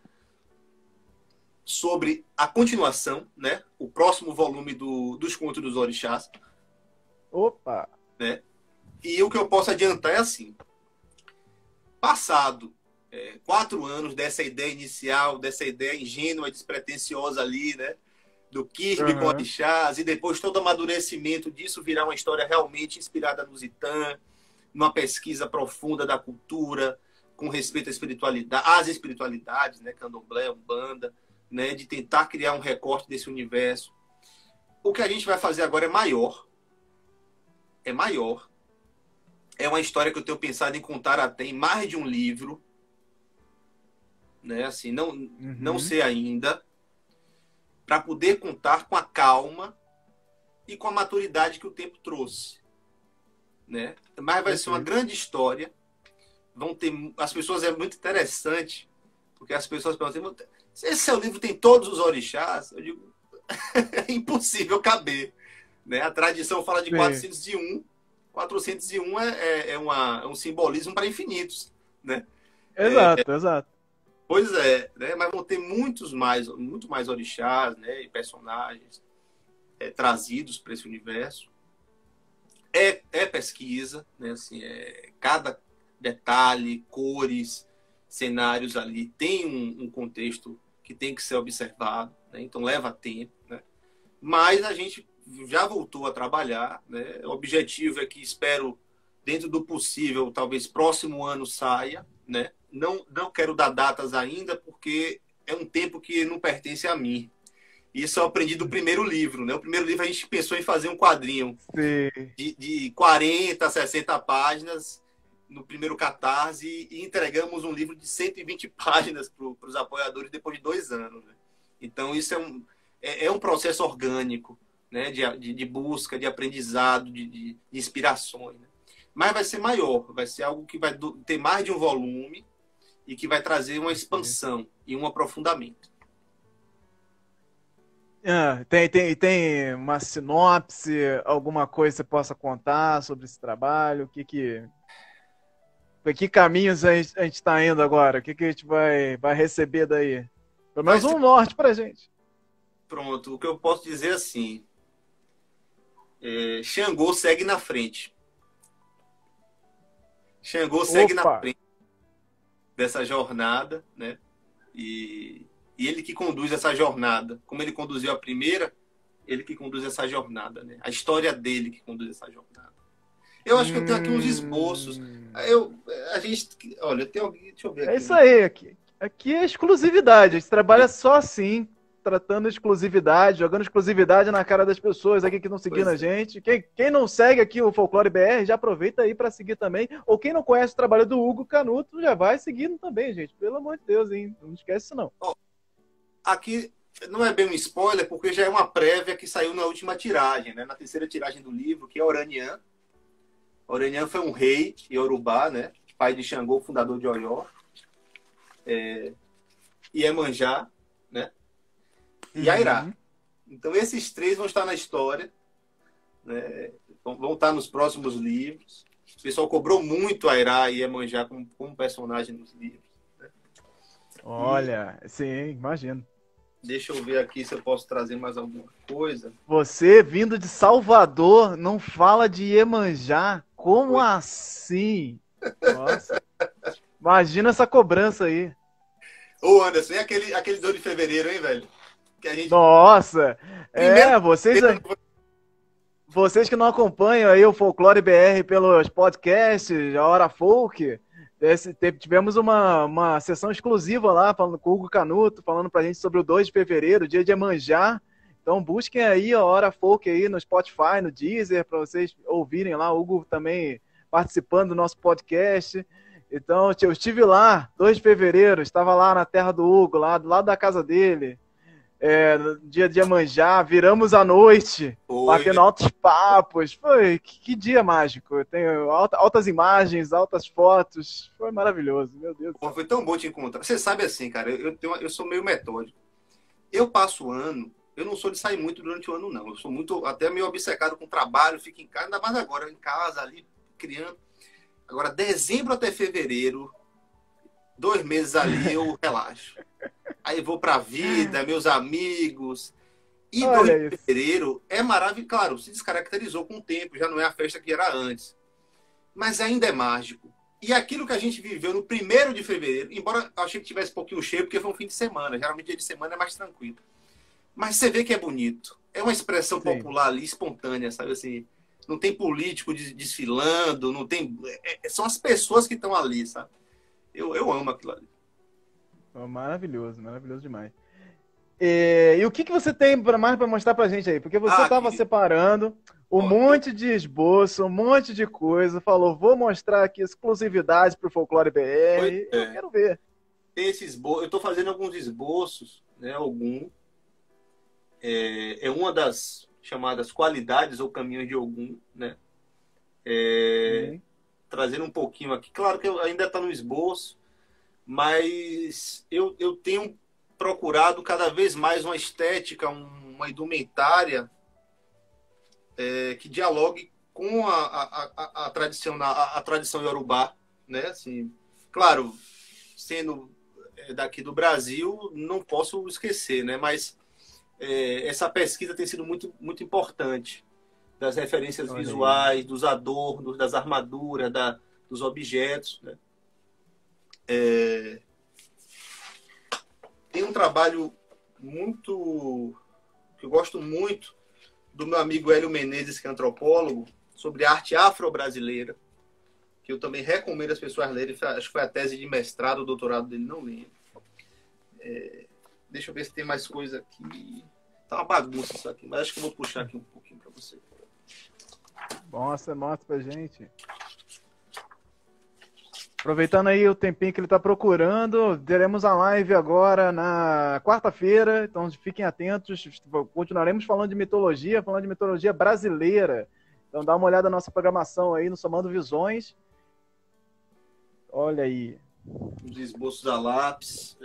sobre a continuação, né? O próximo volume dos Contos dos Orixás. Opa! Né? E o que eu posso adiantar é assim, passado 4 anos dessa ideia inicial, dessa ideia ingênua, despretensiosa ali, né? do Kirby com orixás, e depois todo o amadurecimento disso virar uma história realmente inspirada no Zitã, numa pesquisa profunda da cultura, com respeito à espiritualidade, às espiritualidades, né, Candomblé, Umbanda, né, de tentar criar um recorte desse universo. O que a gente vai fazer agora é maior. É maior. É uma história que eu tenho pensado em contar até em mais de um livro, né, assim, não sei ainda, para poder contar com a calma e com a maturidade que o tempo trouxe, né? Mas vai ser uma grande história. Vão ter as pessoas, é muito interessante, porque as pessoas perguntam: esse seu livro tem todos os orixás? Eu digo, é impossível caber, né? A tradição fala de 401. 401 é um simbolismo para infinitos, né? Exato. Pois é, né? Mas vão ter muito mais orixás, né? E personagens trazidos para esse universo. É pesquisa, né? Assim, cada detalhe, cores, cenários ali tem um contexto que tem que ser observado, né? Então leva tempo, né? Mas a gente já voltou a trabalhar, né? O objetivo é que, espero, dentro do possível, talvez próximo ano saia, né? Não quero dar datas ainda, porque é um tempo que não pertence a mim. Isso eu aprendi do primeiro livro, né? O primeiro livro a gente pensou em fazer um quadrinho de 40, 60 páginas no primeiro Catarse, e entregamos um livro de 120 páginas para os apoiadores depois de 2 anos, né? Então isso é um processo orgânico, né? De busca, de aprendizado, de inspirações, né? Mas vai ser maior, vai ser algo que vai ter mais de um volume e que vai trazer uma expansão e um aprofundamento. Tem uma sinopse, alguma coisa que você possa contar sobre esse trabalho? Que caminhos a gente está indo agora? O que a gente vai receber daí? Pelo menos um norte pra gente. Pronto, o que eu posso dizer assim, Xangô segue na frente. Xangô segue na frente dessa jornada, né? E ele que conduz essa jornada. Como ele conduziu a primeira, ele que conduz essa jornada, né? A história dele que conduz essa jornada. Eu acho que eu tenho aqui uns esboços. Olha, tem alguém. Deixa eu ver aqui. É isso aí. Aqui é exclusividade. A gente trabalha só assim, tratando exclusividade, jogando exclusividade na cara das pessoas aqui que estão seguindo a gente. Quem não segue aqui o Folclore BR, já aproveita aí para seguir também. Ou quem não conhece o trabalho do Hugo Canuto, já vai seguindo também, gente. Pelo amor de Deus, hein? Não esquece isso, não. Aqui não é bem um spoiler, porque já é uma prévia que saiu na última tiragem, né? Na terceira tiragem do livro, que é Oranian. Oranian foi um rei iorubá, né? Pai de Xangô, fundador de Oió. Iemanjá, né? E Airá. Então esses 3 vão estar na história, né? Vão estar nos próximos livros. O pessoal cobrou muito Airá e Iemanjá como personagem nos livros, né? Olha, sim, imagino. Deixa eu ver aqui se eu posso trazer mais alguma coisa. Você, vindo de Salvador, não fala de Iemanjá? Como assim? Nossa. Imagina essa cobrança aí. Ô, Anderson, e aquele 2 de fevereiro, hein, velho? Que a gente... Nossa! Vocês que não acompanham aí o Folclore BR pelos podcasts, a Hora Folk, tivemos uma sessão exclusiva lá, falando com o Hugo Canuto, falando pra gente sobre o 2 de fevereiro, dia de Iemanjá. Então busquem aí a Hora Folk aí no Spotify, no Deezer, para vocês ouvirem lá. O Hugo também participando do nosso podcast. Então eu estive lá, 2 de fevereiro, estava lá na terra do Hugo, lá do lado da casa dele. No dia de Iemanjá, viramos à noite, batendo altos papos. Foi, que dia mágico. Eu tenho altas imagens, altas fotos. Foi maravilhoso, meu Deus. Foi tão bom te encontrar. Você sabe assim, cara, eu sou meio metódico. Eu passo o ano, eu não sou de sair muito durante o ano, não. Eu sou até meio obcecado com trabalho, fico em casa, ainda mais agora, em casa, ali, criando. Agora, dezembro até fevereiro, 2 meses ali, eu relaxo. Aí vou pra vida, meus amigos. E 2 de fevereiro é maravilhoso. Claro, se descaracterizou com o tempo, já não é a festa que era antes. Mas ainda é mágico. E aquilo que a gente viveu no 1º de fevereiro, embora eu achei que tivesse um pouquinho cheio, porque foi um fim de semana. Geralmente dia de semana é mais tranquilo. mas você vê que é bonito. É uma expressão Sim. popular ali, espontânea, sabe assim? Não tem político desfilando, não tem. São as pessoas que estão ali, sabe? Eu amo aquilo ali. Maravilhoso, maravilhoso demais. E o que você tem mais para mostrar pra gente aí? Porque você estava Aqui, separando um ó, monte de esboço, um monte de coisa, falou, vou mostrar aqui exclusividade pro Folclore pois BR, eu é. quero ver. Esse esboço, eu estou fazendo alguns esboços, né? É uma das chamadas qualidades ou caminhos de Ogum, né? Sim. Trazendo um pouquinho aqui. Claro que ainda está no esboço, mas eu tenho procurado cada vez mais uma estética, uma indumentária que dialogue com a tradição iorubá, né? Assim, claro, sendo daqui do Brasil, não posso esquecer, né? Mas essa pesquisa tem sido muito, muito importante, das referências Olha aí. visuais, dos adornos, das armaduras, dos objetos, né? Tem um trabalho muito que eu gosto muito do meu amigo Hélio Menezes, que é antropólogo, sobre arte afro-brasileira, que eu também recomendo as pessoas lerem. Acho que foi a tese de mestrado ou doutorado dele, não lembro. Deixa eu ver se tem mais coisa aqui. Tá uma bagunça isso aqui, mas acho que eu vou puxar aqui um pouquinho para você. Mostra pra gente. Aproveitando aí o tempinho que ele está procurando, teremos a live agora na quarta-feira, então fiquem atentos, continuaremos falando de mitologia brasileira. Então dá uma olhada na nossa programação aí no Somando Visões. Olha aí. Os esboços a lápis.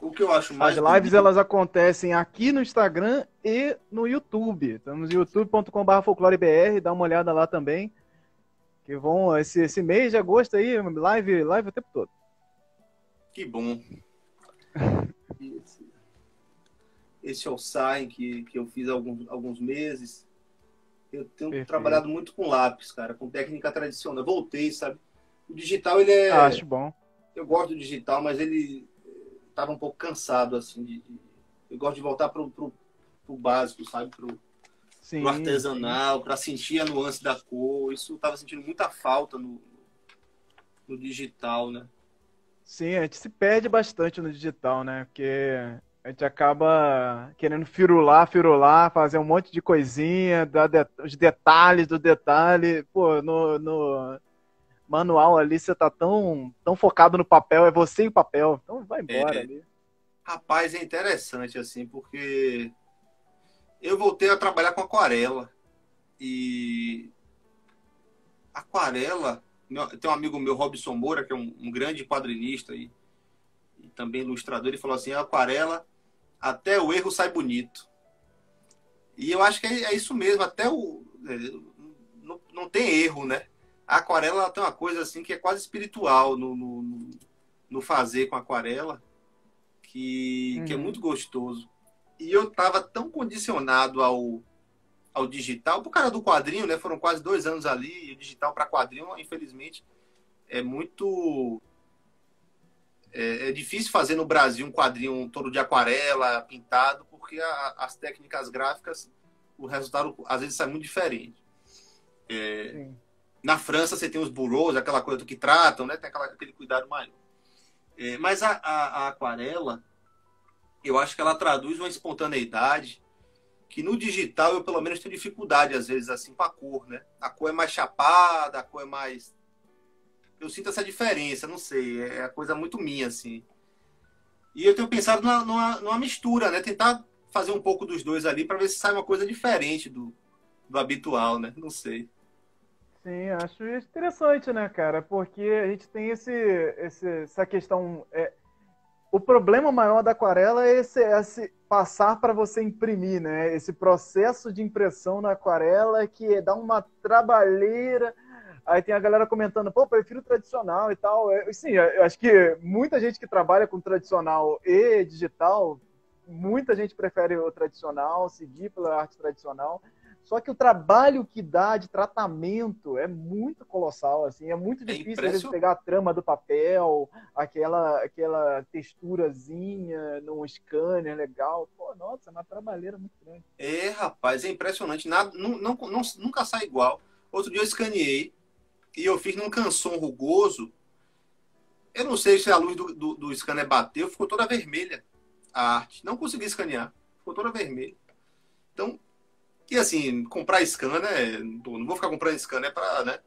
O que eu acho mais As lives bonito... elas acontecem aqui no Instagram e no YouTube. Estamos no youtube.com/folclorebr, dá uma olhada lá também. Que vão esse mês de agosto aí, live o tempo todo. Que bom. Esse Alsain que eu fiz há alguns meses. Eu tenho Perfeito. trabalhado muito com lápis, cara, com técnica tradicional. Voltei, sabe? O digital, ele é... Acho bom. Eu gosto do digital, mas ele estava um pouco cansado, assim. Eu gosto de voltar pro básico, sabe? Pro artesanal, para sentir a nuance da cor. Isso eu estava sentindo muita falta no digital, né? Sim, a gente se perde bastante no digital, né? Porque a gente acaba querendo firular, fazer um monte de coisinha, dar os detalhes do detalhe. Pô, no manual ali você tá tão focado no papel, é você e o papel. Então vai embora ali. Rapaz, é interessante, assim, porque eu voltei a trabalhar com aquarela. E aquarela... Tem um amigo meu, Robson Moura, que é um grande quadrinista e também ilustrador, ele falou assim, aquarela, até o erro sai bonito. E eu acho que é isso mesmo, não tem erro, né? A aquarela tem uma coisa assim que é quase espiritual no fazer com aquarela, que é muito gostoso. E eu estava tão condicionado ao digital, por causa do quadrinho, né? Foram quase 2 anos ali, e o digital para quadrinho, infelizmente, é muito... É difícil fazer no Brasil um quadrinho todo de aquarela, pintado, porque as técnicas gráficas, o resultado às vezes sai muito diferente. Na França você tem os bureaus, aquela coisa do que tratam, né? Tem aquele cuidado maior. Mas a aquarela, eu acho que ela traduz uma espontaneidade que no digital eu pelo menos tenho dificuldade às vezes assim com a cor, né? A cor é mais chapada, a cor é mais... Eu sinto essa diferença, não sei, é a coisa muito minha, assim. E eu tenho pensado numa mistura, né? Tentar fazer um pouco dos dois ali para ver se sai uma coisa diferente do habitual, né? Não sei. Sim, acho interessante, né, cara? Porque a gente tem essa questão. O problema maior da aquarela é esse passar para você imprimir, né? Esse processo de impressão na aquarela que dá uma trabalheira. Aí tem a galera comentando, pô, prefiro tradicional e tal. Sim, eu acho que muita gente que trabalha com tradicional e digital, muita gente prefere o tradicional, seguir pela arte tradicional. Só que o trabalho que dá de tratamento é muito colossal, assim, é muito É difícil às vezes impressionante. pegar a trama do papel, aquela texturazinha num scanner legal. Pô, nossa, é uma trabalheira muito grande. É, rapaz, é impressionante. Nada, nunca sai igual. Outro dia eu escaneei e eu fiz num canson rugoso. Eu não sei se a luz do scanner bateu, ficou toda vermelha a arte. Não consegui escanear, ficou toda vermelha. Então, e assim, comprar scanner, não vou ficar comprando scanner para, né?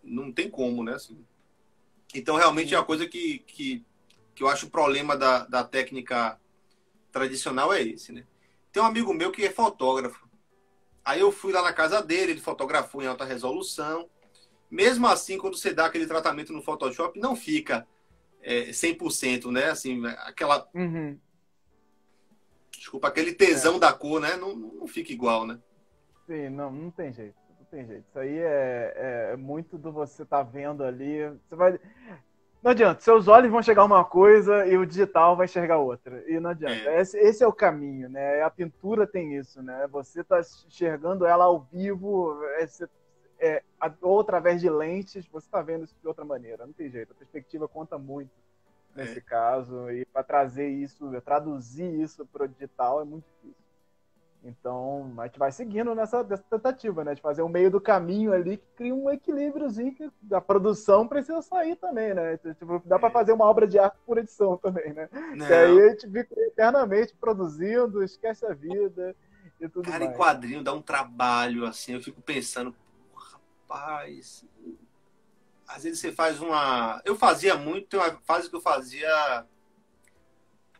Não tem como, né? Assim. Então, realmente é Sim. uma coisa que eu acho o problema da técnica tradicional é esse, né? Tem um amigo meu que é fotógrafo. Aí eu fui lá na casa dele, ele fotografou em alta resolução. Mesmo assim, quando você dá aquele tratamento no Photoshop, não fica 100%, né? Assim, Uhum. desculpa, aquele É. tesão da cor, né? Não fica igual, né? Sim, não, não tem jeito. Não tem jeito. Isso aí é muito do você tá vendo ali. Você vai. Não adianta, seus olhos vão chegar uma coisa e o digital vai enxergar outra. E não adianta. É, Esse é o caminho, né? A pintura tem isso, né? Você está enxergando ela ao vivo, ou através de lentes, você está vendo isso de outra maneira. Não tem jeito. A perspectiva conta muito nesse é. caso. E para trazer isso, traduzir isso para o digital é muito difícil. Então, a gente vai seguindo dessa tentativa, né? De fazer um meio do caminho ali que cria um equilíbriozinho que a produção precisa sair também, né? Tipo, dá para É. fazer uma obra de arte por edição também, né? Que aí Não, a gente fica eternamente produzindo, esquece a vida e tudo cara, em mais. quadrinho dá um trabalho, assim, eu fico pensando, rapaz, às vezes você faz uma. Eu fazia muito, tem uma fase que eu fazia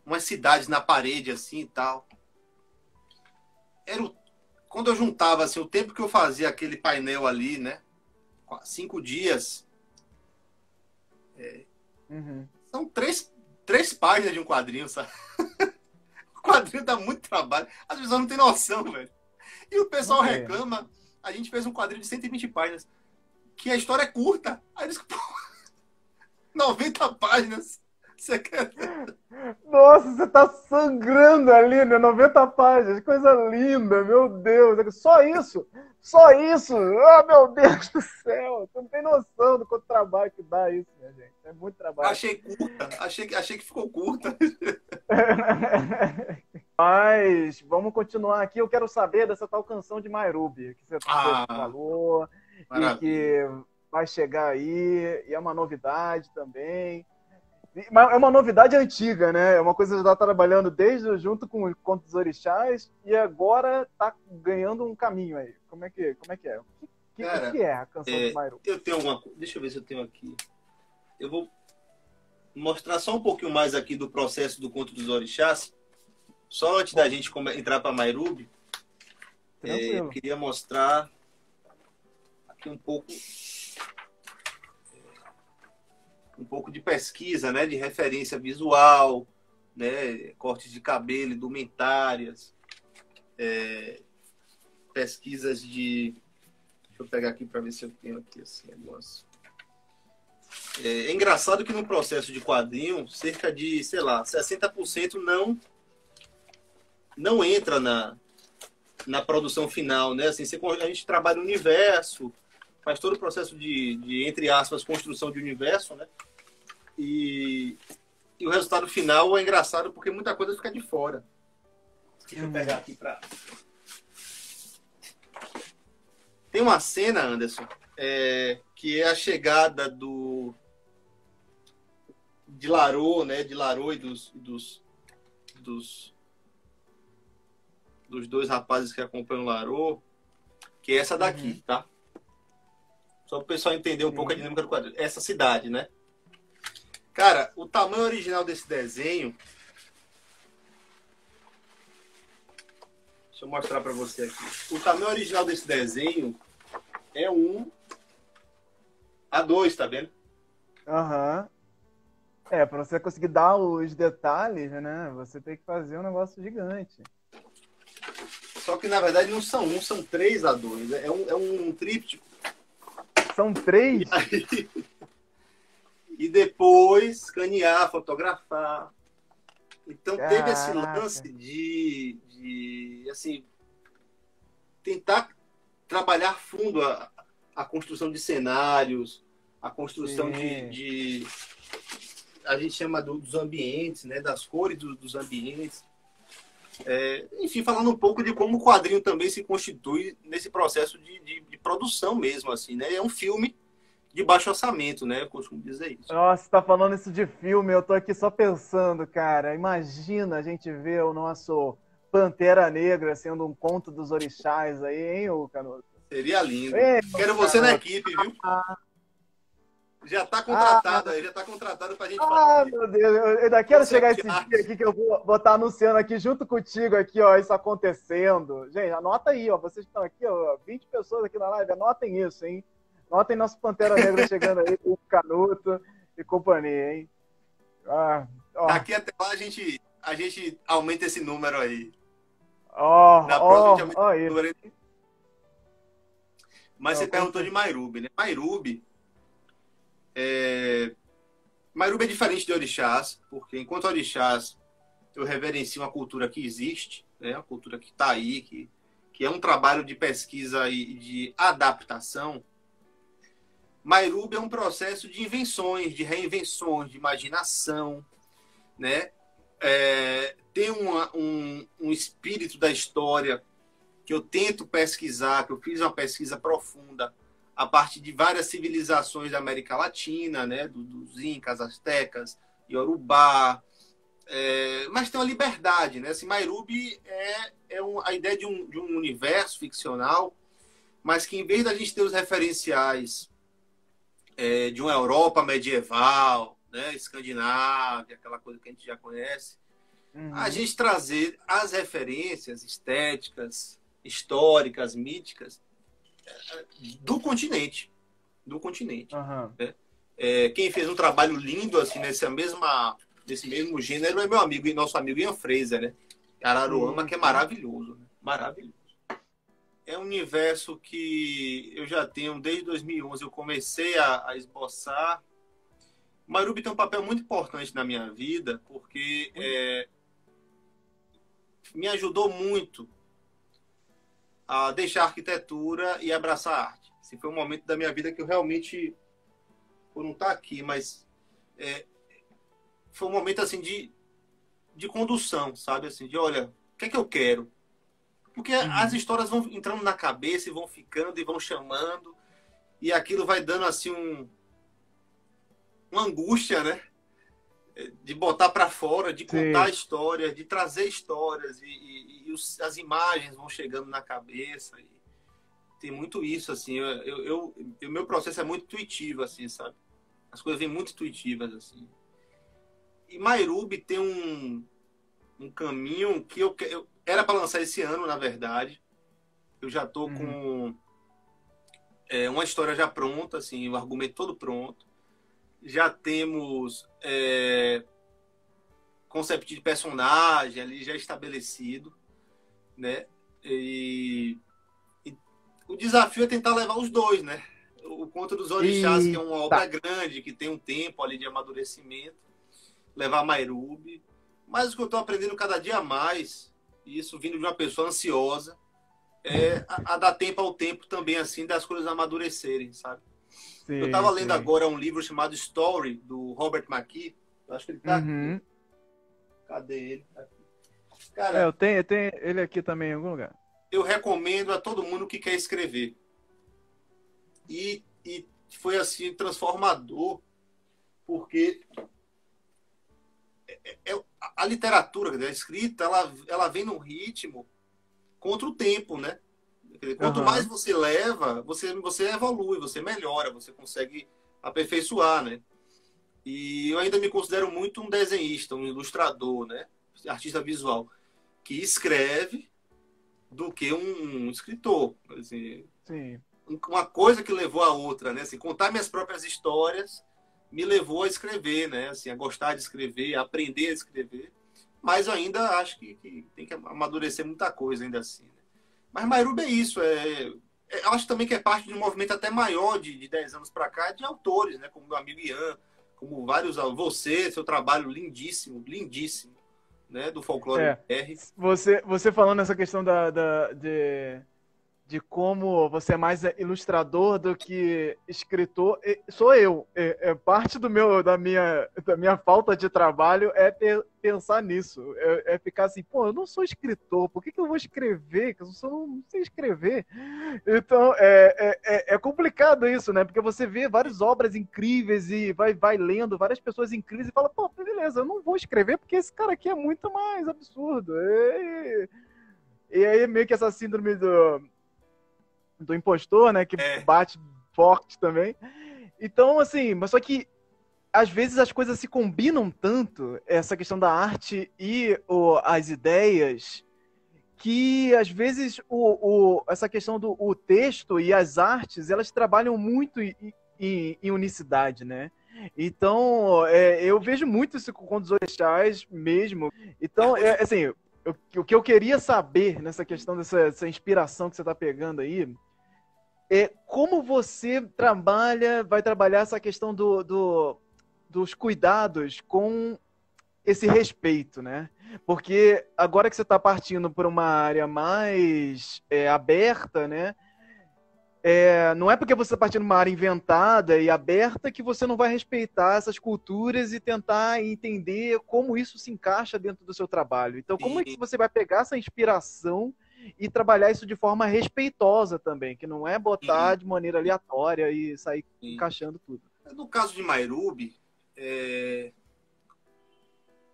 umas cidades na parede, assim e tal. Era o... Quando eu juntava assim, o tempo que eu fazia aquele painel ali, né? 5 dias, Uhum. são três páginas de um quadrinho, sabe? O quadrinho dá muito trabalho. As pessoas não têm noção, velho. E o Não pessoal tem, né? reclama. A gente fez um quadrinho de 120 páginas, que a história é curta. Aí eles, pô, 90 páginas. Você quer. Nossa, você tá sangrando ali, né? 90 páginas, coisa linda, meu Deus. Só isso, só isso. Ah, meu Deus do céu. Você não tem noção do quanto trabalho que dá isso, minha gente. É muito trabalho. Achei curta, achei que ficou curta. Mas vamos continuar aqui. Eu quero saber dessa tal canção de Mairubi que você Ah, falou e maravilha. que vai chegar aí. E é uma novidade também. É uma novidade antiga, né? É uma coisa que já está trabalhando desde junto com o Conto dos Orixás e agora está ganhando um caminho aí. Como é que é? O Cara, que é a canção de Mairu? eu tenho alguma coisa. Deixa eu ver se eu tenho aqui. Eu vou mostrar só um pouquinho mais aqui do processo do Conto dos Orixás. Só antes da Bom, gente entrar para Mairubi, eu tranquilo. queria mostrar aqui um pouco de pesquisa, né, de referência visual, né, cortes de cabelo, indumentárias, pesquisas de... Deixa eu pegar aqui para ver se eu tenho aqui esse negócio. É engraçado que no processo de quadrinho, cerca de, sei lá, 60% não entra na produção final, né? Assim, a gente trabalha no universo, faz todo o processo de, entre aspas, construção de universo, né? E o resultado final é engraçado porque muita coisa fica de fora. Deixa eu pegar aqui para... Tem uma cena, Anderson, que é a chegada de Larô, né? De Larô e dos dois rapazes que acompanham o Larô, que é essa daqui, Uhum. tá? Só para o pessoal entender um pouco a Sim. dinâmica do quadrinho. Essa cidade, né? Cara, o tamanho original desse desenho... Deixa eu mostrar para você aqui. O tamanho original desse desenho é 1:2, tá vendo? Aham. Para você conseguir dar os detalhes, né? Você tem que fazer um negócio gigante. Só que, na verdade, não são são 3:2. É um tríptico. São E, três? aí, e depois escanear, fotografar. Então, teve esse Caraca. lance de assim, tentar trabalhar fundo a construção de cenários, a construção a gente chama dos ambientes, né? Das cores dos ambientes. Enfim, falando um pouco de como o quadrinho também se constitui nesse processo de produção mesmo, assim, né? É um filme de baixo orçamento, né? Eu costumo dizer isso. Nossa, você tá falando isso de filme, eu tô aqui só pensando, cara. Imagina a gente ver o nosso Pantera Negra sendo um conto dos orixás aí, hein, ô Canuto? Seria lindo. Ei, Quero você na equipe, viu? Já tá contratado aí, já tá contratado pra gente fazer. Meu Deus, eu ainda quero chegar esse dia aqui que eu vou estar anunciando aqui junto contigo aqui, ó, isso acontecendo. Gente, anota aí, ó, vocês estão aqui, ó, 20 pessoas aqui na live, anotem isso, hein? Anotem nosso Pantera Negra chegando aí, o Canuto e companhia, hein? Daqui até lá a gente aumenta esse número aí. Na próxima a gente aumenta esse número aí. Mas você perguntou de Mayrubi, né? Mayrubi é diferente de orixás, porque enquanto orixás eu reverencio uma cultura que existe, né? Uma cultura que está aí, que é um trabalho de pesquisa e de adaptação. Mayrubi é um processo de invenções, de reinvenções, de imaginação, né? Tem um espírito da história que eu tento pesquisar, que eu fiz uma pesquisa profunda a partir de várias civilizações da América Latina, né? Dos Incas, Aztecas, Yorubá, mas tem uma liberdade, né? Assim, Mayrubi a ideia de um universo ficcional, mas que em vez da gente ter os referenciais de uma Europa medieval, né? Escandinávia, aquela coisa que a gente já conhece, a gente trazer as referências estéticas, históricas, míticas do continente. Né? Quem fez um trabalho lindo assim nesse mesmo gênero é meu amigo e nosso amigo Ian Fraser, né? Araruama, que é maravilhoso, né? Maravilhoso. É um universo que eu já tenho desde 2011, eu comecei a esboçar. Mayrubi tem um papel muito importante na minha vida, porque me ajudou muito a deixar a arquitetura e abraçar a arte. Esse foi um momento da minha vida que eu realmente, por não estar aqui, mas foi um momento assim de condução, sabe? Assim, de olha, o que é que eu quero? Porque as histórias vão entrando na cabeça e vão ficando e vão chamando, e aquilo vai dando assim uma angústia, né? De botar para fora, de contar histórias, de trazer histórias, e as imagens vão chegando na cabeça. E tem muito isso, assim. O meu processo é muito intuitivo, assim, sabe? As coisas vêm muito intuitivas, assim. E Mayrubi tem um caminho que eu era para lançar esse ano, na verdade. Eu já tô com uma história já pronta, assim, o argumento todo pronto. Já temos conceito de personagem ali já estabelecido, né? E o desafio é tentar levar os dois, né? O Conto dos Orixás, que é uma obra grande, que tem um tempo ali de amadurecimento, levar Mayrubi. Mas o que eu estou aprendendo cada dia mais, e isso vindo de uma pessoa ansiosa, a dar tempo ao tempo também, assim, das coisas amadurecerem, sabe? Eu estava lendo agora um livro chamado Story, do Robert McKee. Eu acho que ele está aqui. Cadê ele? Aqui. Cara, eu tenho ele aqui também em algum lugar. Eu recomendo a todo mundo que quer escrever. E foi, assim, transformador, porque a literatura, a escrita, ela vem num ritmo contra o tempo, né? Quanto mais você leva, você evolui, você melhora, você consegue aperfeiçoar, né? E eu ainda me considero muito um desenhista, um ilustrador, né? Artista visual, que escreve do que um escritor. Assim, uma coisa que levou a outra, né? Assim, contar minhas próprias histórias me levou a escrever, né? Assim, a gostar de escrever, a aprender a escrever. Mas eu ainda acho que tem que amadurecer muita coisa ainda assim, né? Mas Mayrubi é isso. Eu acho também que é parte de um movimento até maior de 10 anos para cá, de autores, né? Como meu amigo Ian, como vários... Você, seu trabalho lindíssimo, lindíssimo, né? Do folclore R. Você falando nessa questão de como você é mais ilustrador do que escritor, sou eu. Parte da minha falta de trabalho é pensar nisso. É ficar assim, pô, eu não sou escritor, por que eu vou escrever? Que eu não sei escrever. Então, é complicado isso, né? Porque você vê várias obras incríveis e vai lendo várias pessoas incríveis e fala, pô, beleza, eu não vou escrever porque esse cara aqui é muito mais absurdo. E aí meio que essa síndrome do impostor, né? Que É, bate forte também. Então, assim, mas só que às vezes as coisas se combinam tanto, essa questão da arte e as ideias, que às vezes essa questão do o texto e as artes, elas trabalham muito em unicidade, né? Então, eu vejo muito isso com os orixás mesmo. Então, assim, o que eu queria saber nessa questão dessa inspiração que você está pegando aí, como você vai trabalhar essa questão dos cuidados com esse respeito, né? Porque agora que você está partindo por uma área mais aberta, né? Não é porque você está partindo de uma área inventada e aberta que você não vai respeitar essas culturas e tentar entender como isso se encaixa dentro do seu trabalho. Então, como é que sim, você vai pegar essa inspiração e trabalhar isso de forma respeitosa também, que não é botar sim, de maneira aleatória e sair sim. encaixando tudo? No caso de Mairubi,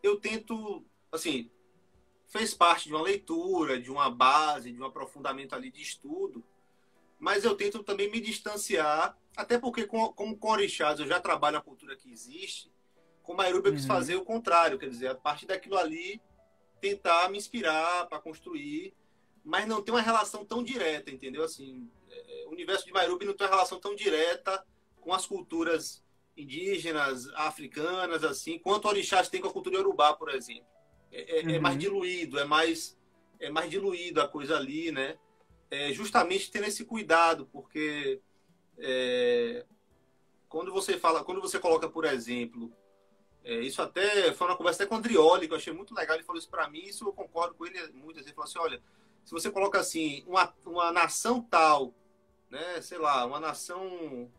eu tento, assim, fez parte de uma leitura, de uma base, de um aprofundamento ali de estudo, mas eu tento também me distanciar, até porque, como com orixás eu já trabalho na cultura que existe, com Mairubi eu quis Uhum. fazer o contrário, quer dizer, a partir daquilo ali, tentar me inspirar para construir, mas não tem uma relação tão direta, entendeu? Assim, o universo de Mairubi não tem uma relação tão direta com as culturas indígenas, africanas, assim, quanto orixás tem com a cultura iorubá, por exemplo. É mais Uhum. diluído, é mais diluído a coisa ali, né? Justamente tendo esse cuidado, porque quando você coloca, por exemplo, isso até foi uma conversa até com o Andrioli, que eu achei muito legal, ele falou isso para mim, isso eu concordo com ele muito, ele falou assim, olha, se você coloca assim, uma nação tal, né, sei lá, uma nação,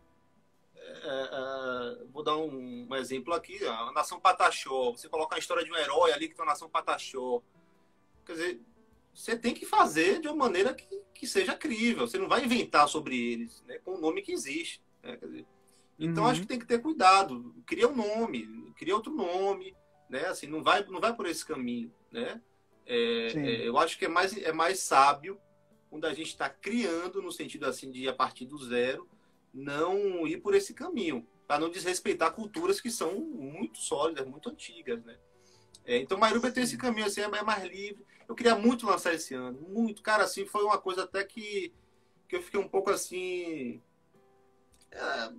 vou dar um exemplo aqui, a nação Pataxó, você coloca a história de um herói ali que tem uma nação Pataxó, quer dizer, você tem que fazer de uma maneira que seja crível. Você não vai inventar sobre eles, né, com o nome que existe. Né? Quer dizer, então acho que Uhum. tem que ter cuidado. Cria um nome, cria outro nome, né? Assim, não vai por esse caminho, né? Sim. Eu acho que é mais sábio quando a gente está criando no sentido assim de ir a partir do zero, não ir por esse caminho, para não desrespeitar culturas que são muito sólidas, muito antigas, né? Então, Mairuba tem esse Sim. caminho assim, é mais livre. Eu queria muito lançar esse ano, muito. Cara, assim, foi uma coisa até que eu fiquei um pouco assim, é,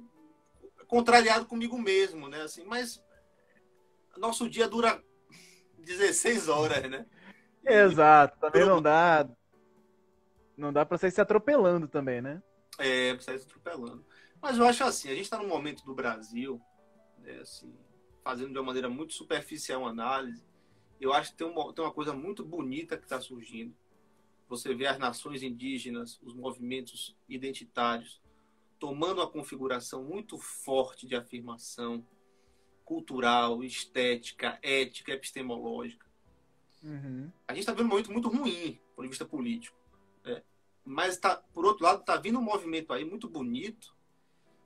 contrariado comigo mesmo, né? Assim, mas nosso dia dura 16 horas, né? E Exato, também dura, não dá para sair se atropelando também, né? precisa se atropelando. Mas eu acho assim, a gente está num momento do Brasil, né, assim, fazendo de uma maneira muito superficial uma análise, eu acho que tem uma coisa muito bonita que está surgindo. Você vê as nações indígenas, os movimentos identitários, tomando uma configuração muito forte de afirmação cultural, estética, ética, epistemológica. Uhum. A gente está vendo um momento muito ruim do ponto de vista político. Né? Mas, por outro lado, está vindo um movimento aí muito bonito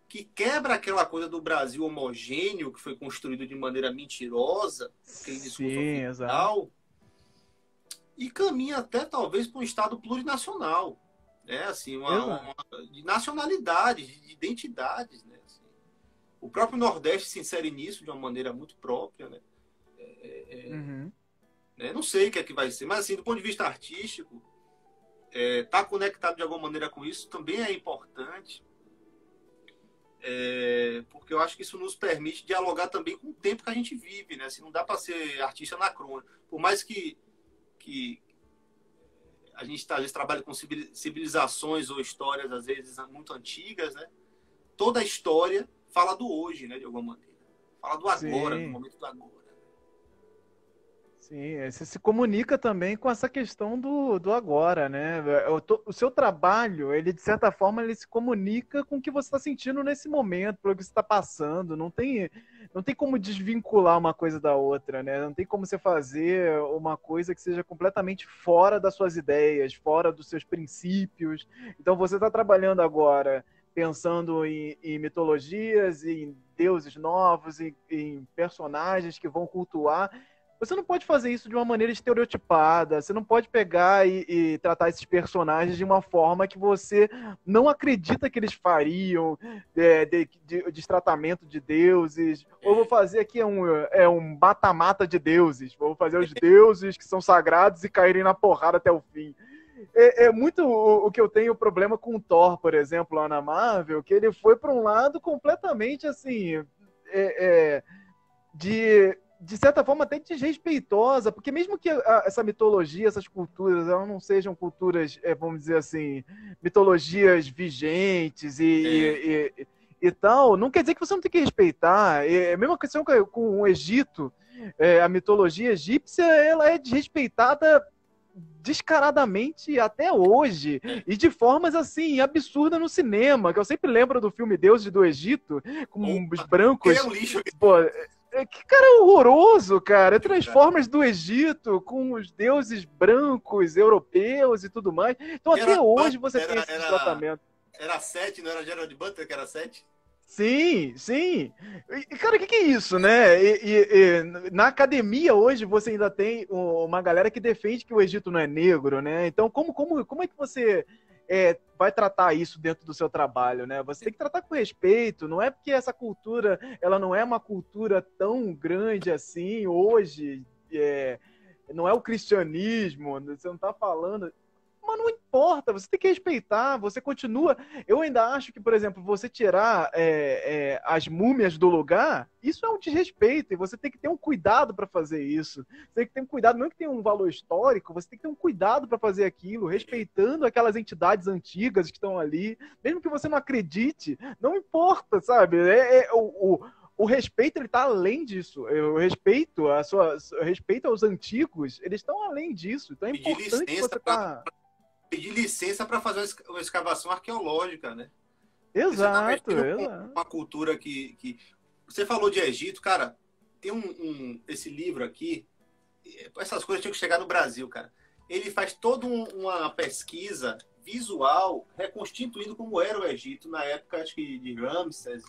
que quebra aquela coisa do Brasil homogêneo que foi construído de maneira mentirosa, aquele discurso Sim, exato. oficial, e caminha até talvez para um Estado plurinacional, né? Assim, Exato. de nacionalidades, de identidades, né? Assim, o próprio Nordeste se insere nisso de uma maneira muito própria, né? Uhum. Não sei o que é que vai ser, mas assim, do ponto de vista artístico, tá conectado de alguma maneira com isso também é importante, porque eu acho que isso nos permite dialogar também com o tempo que a gente vive, né? Assim, não dá para ser artista anacrônico, por mais que a gente às vezes trabalha com civilizações ou histórias às vezes muito antigas, né? Toda a história fala do hoje, né? De alguma maneira, fala do agora, do Sim, momento do agora. Sim, você se comunica também com essa questão do agora, né? O seu trabalho, ele, de certa forma, ele se comunica com o que você está sentindo nesse momento, pelo que você está passando. Não tem como desvincular uma coisa da outra, né? Não tem como você fazer uma coisa que seja completamente fora das suas ideias, fora dos seus princípios. Então, você está trabalhando agora pensando em mitologias, em deuses novos, em personagens que vão cultuar. Você não pode fazer isso de uma maneira estereotipada. Você não pode pegar e tratar esses personagens de uma forma que você não acredita que eles fariam, de tratamento de deuses. Ou vou fazer aqui um mata-mata de deuses. Vou fazer os deuses que são sagrados e caírem na porrada até o fim. É muito o que eu tenho problema com o Thor, por exemplo, lá na Marvel, que ele foi para um lado completamente assim. De certa forma, até desrespeitosa, porque mesmo que essa mitologia, essas culturas, elas não sejam culturas, vamos dizer assim, mitologias vigentes e tal, não quer dizer que você não tem que respeitar. É a mesma questão com o Egito. A mitologia egípcia, ela é desrespeitada descaradamente até hoje, e de formas assim absurdas no cinema, que eu sempre lembro do filme Deuses do Egito, com os brancos. É um lixo. Pô, que cara horroroso, cara. Transformers do Egito com os deuses brancos, europeus e tudo mais. Então até hoje você tem esse tratamento. Era 7, não era Gerald Butler que era 7? Sim, sim. E, cara, o que é isso, né? Na academia hoje você ainda tem uma galera que defende que o Egito não é negro, né? Então, como é que você vai tratar isso dentro do seu trabalho, né? Você tem que tratar com respeito. Não é porque essa cultura, ela não é uma cultura tão grande assim hoje. Não é o cristianismo. Você não está falando. Mas não importa, você tem que respeitar, você continua. Eu ainda acho que, por exemplo, você tirar as múmias do lugar, isso é um desrespeito, e você tem que ter um cuidado para fazer isso. Você tem que ter um cuidado, não é que tem um valor histórico, você tem que ter um cuidado para fazer aquilo, respeitando aquelas entidades antigas que estão ali, mesmo que você não acredite, não importa, sabe? O respeito, ele está além disso. O respeito, o respeito aos antigos, eles estão além disso. Então é importante você estar... Pedir licença para fazer uma escavação arqueológica, né? Exato, uma cultura que... Você falou de Egito, cara, tem esse livro aqui, essas coisas tinham que chegar no Brasil, cara. Ele faz toda uma pesquisa visual reconstituindo como era o Egito na época, acho que de Ramsés.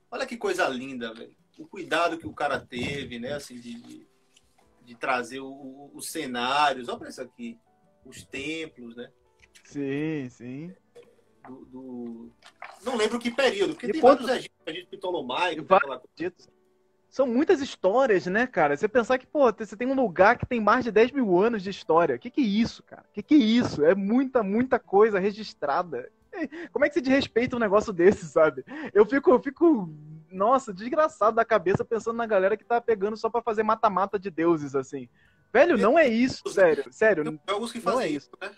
Olha que coisa linda, velho. O cuidado que o cara teve, né? Assim, de trazer os cenários. Olha para isso aqui. Os templos, né? Sim, sim. Não lembro que período, porque tem vários Egito Ptolomaico, são muitas histórias, né, cara? Você pensar que, pô, você tem um lugar que tem mais de 10 mil anos de história. O que é isso, cara? O que é isso? É muita, muita coisa registrada. Como é que você desrespeita um negócio desse, sabe? Eu fico, nossa, desgraçado da cabeça pensando na galera que tá pegando só pra fazer mata-mata de deuses, assim. Velho, não é isso, sério. Tem jogos que fazem isso, né?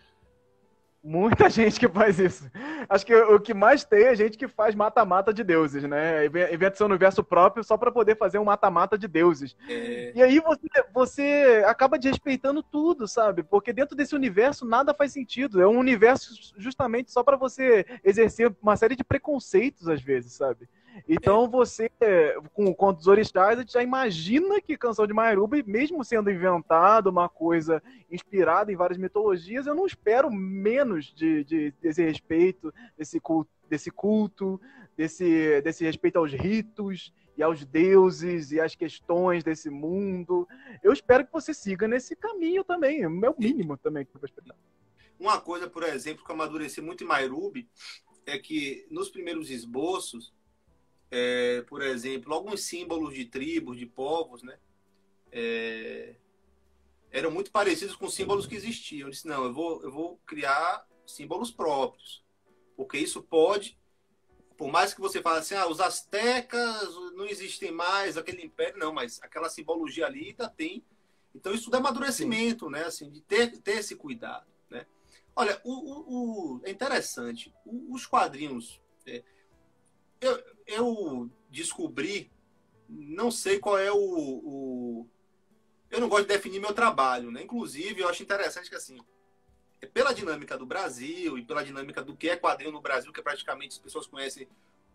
Muita gente que faz isso. Acho que o que mais tem é gente que faz mata-mata de deuses, né? Inventa seu universo próprio só para poder fazer um mata-mata de deuses. E aí você acaba desrespeitando tudo, sabe? Porque dentro desse universo nada faz sentido. É um universo justamente só para você exercer uma série de preconceitos, às vezes, sabe? Então você, com o Conto dos Orixás, a gente já imagina que Canção de Mairuba, mesmo sendo inventado uma coisa inspirada em várias mitologias, eu não espero menos desse respeito, desse culto, desse respeito aos ritos e aos deuses e às questões desse mundo. Eu espero que você siga nesse caminho também, é o meu mínimo também que eu vou respeitar. Uma coisa, por exemplo, que eu amadureci muito em Mairubi é que nos primeiros esboços, por exemplo, alguns símbolos de tribos, de povos, né? Eram muito parecidos com símbolos que existiam. Eu disse, não, eu vou criar símbolos próprios. Porque isso pode, por mais que você fale assim, os astecas não existem mais, aquele império, não, mas aquela simbologia ali ainda tem. Então isso é amadurecimento, né? Assim, de ter esse cuidado, né? Olha, é interessante. Os quadrinhos... Eu descobri, não sei qual é eu não gosto de definir meu trabalho, né? Inclusive, eu acho interessante que, assim, pela dinâmica do Brasil e pela dinâmica do que é quadrinho no Brasil, que praticamente as pessoas conhecem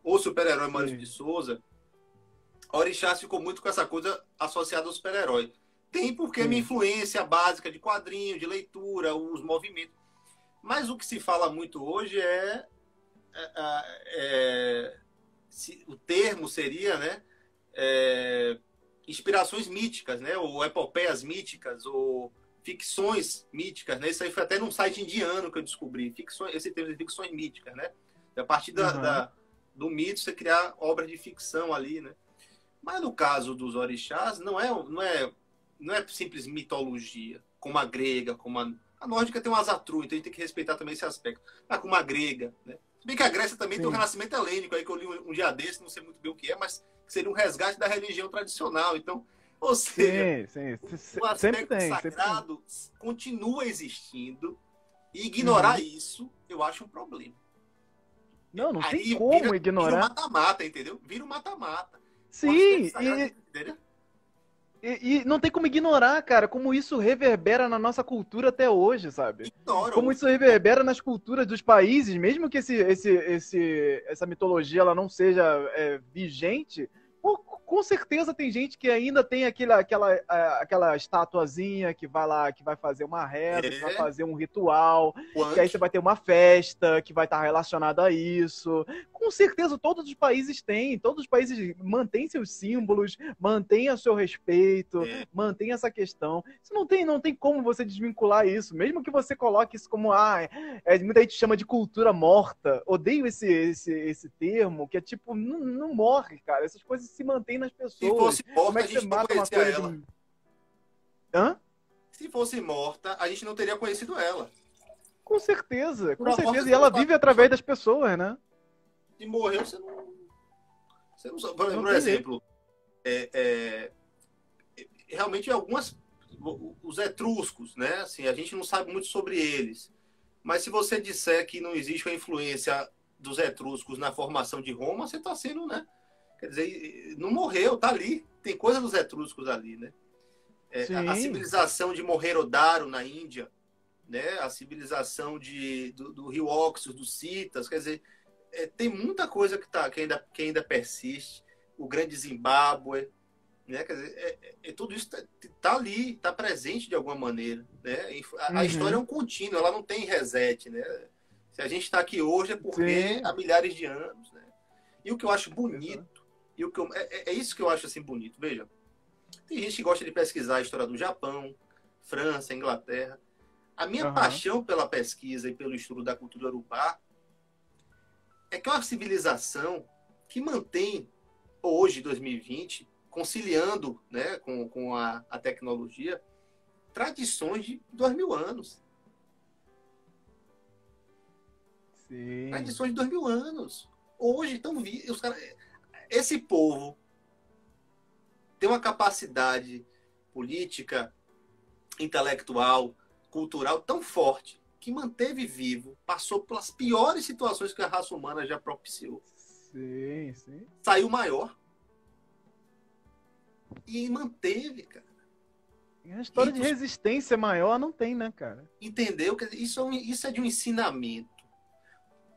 o super-herói Maurício de Sim, Souza, Orixás ficou muito com essa coisa associada ao super-herói. Tem porque a minha sim, influência básica de quadrinho, de leitura, os movimentos. Mas o que se fala muito hoje o termo seria, né? Inspirações míticas, né? Ou epopeias míticas, ou ficções míticas, né? Isso aí foi até num site indiano que eu descobri. Esse termo de ficções míticas, né? A partir aham, do mito, você criar obras de ficção ali, né? Mas no caso dos orixás, não é simples mitologia, como a grega, como a nórdica tem um Asatru, então a gente tem que respeitar também esse aspecto. Ah, como a grega, né? Se bem que a Grécia também tem o sim, renascimento helênico, aí que eu li um dia desse, não sei muito bem o que é, mas que seria um resgate da religião tradicional. Então, ou seja, sim, sim. o Sempre aspecto tem, sempre tem. sagrado continua existindo e ignorar Uhum. isso, eu acho um problema. Não, não tem Aí como vira um ignorar. mata-mata, entendeu? Vira um mata-mata. O aspecto Sim, sagrado, entendeu? e não tem como ignorar, cara, como isso reverbera na nossa cultura até hoje, sabe? Ignoram. Como isso reverbera nas culturas dos países, mesmo que essa mitologia ela não seja vigente, pô, com certeza tem gente que ainda tem aquela estatuazinha que vai lá, que vai fazer uma reza, que vai É, fazer um ritual, que aí você punk. vai ter uma festa que vai estar relacionada a isso. Com certeza todos os países têm, todos os países mantêm seus símbolos, mantêm o seu respeito, É, mantém essa questão. Isso não tem como você desvincular isso, mesmo que você coloque isso como, muita gente chama de cultura morta. Odeio esse termo, que é tipo, não morre, cara. Essas coisas se mantêm nas se pessoas. fosse Como é morta, a que você gente não mata uma conhecia coisa ela. de. Hã? Se fosse morta, a gente não teria conhecido ela. Com certeza, Por com a morte, certeza. E você não ela sabe. vive através das pessoas, né? Se morreu, você não sabe. Não Por tem jeito. exemplo, é, é, realmente algumas. Os etruscos, né? Assim, a gente não sabe muito sobre eles. Mas se você disser que não existe a influência dos etruscos na formação de Roma, você está sendo, né? Quer dizer, não morreu, tá ali. Tem coisa dos etruscos ali, né? A Sim. civilização de Mohenjo-Daro na Índia, né? A civilização do rio Oxus, dos Citas, quer dizer, tem muita coisa que ainda persiste. O Grande Zimbábue, né? Quer dizer, tudo isso tá ali, está presente de alguma maneira, né? A história é Uhum. um contínuo, ela não tem reset, né? Se a gente está aqui hoje é porque há Sim. milhares de anos, né? E o que eu acho Exato. bonito, é isso que eu acho assim bonito. Veja, tem gente que gosta de pesquisar a história do Japão, França, Inglaterra. A minha Aham. paixão pela pesquisa e pelo estudo da cultura urubá é que é uma civilização que mantém, hoje, 2020, conciliando, né, com a tecnologia, tradições de 2.000 anos. Sim. Tradições de 2.000 anos. Hoje estão os cara, esse povo tem uma capacidade política, intelectual, cultural tão forte que manteve vivo, passou pelas piores situações que a raça humana já propiciou. Sim, sim. Saiu maior e manteve, cara. E a história de Ritos, resistência maior não tem, né, cara? entendeu? Isso é de um ensinamento.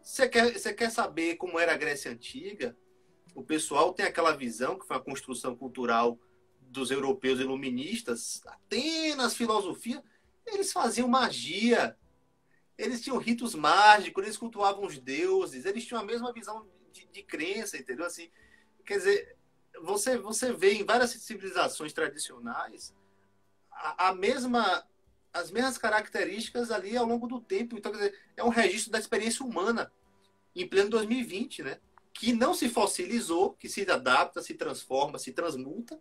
Você quer saber como era a Grécia Antiga? O pessoal tem aquela visão que foi a construção cultural dos europeus iluministas, Atenas, filosofia. Eles faziam magia, eles tinham ritos mágicos, eles cultuavam os deuses, eles tinham a mesma visão de crença, entendeu? Assim, quer dizer, você vê em várias civilizações tradicionais a mesma, as mesmas características ali ao longo do tempo. Então, quer dizer, é um registro da experiência humana em pleno 2020, né? Que não se fossilizou, que se adapta, se transforma, se transmuta,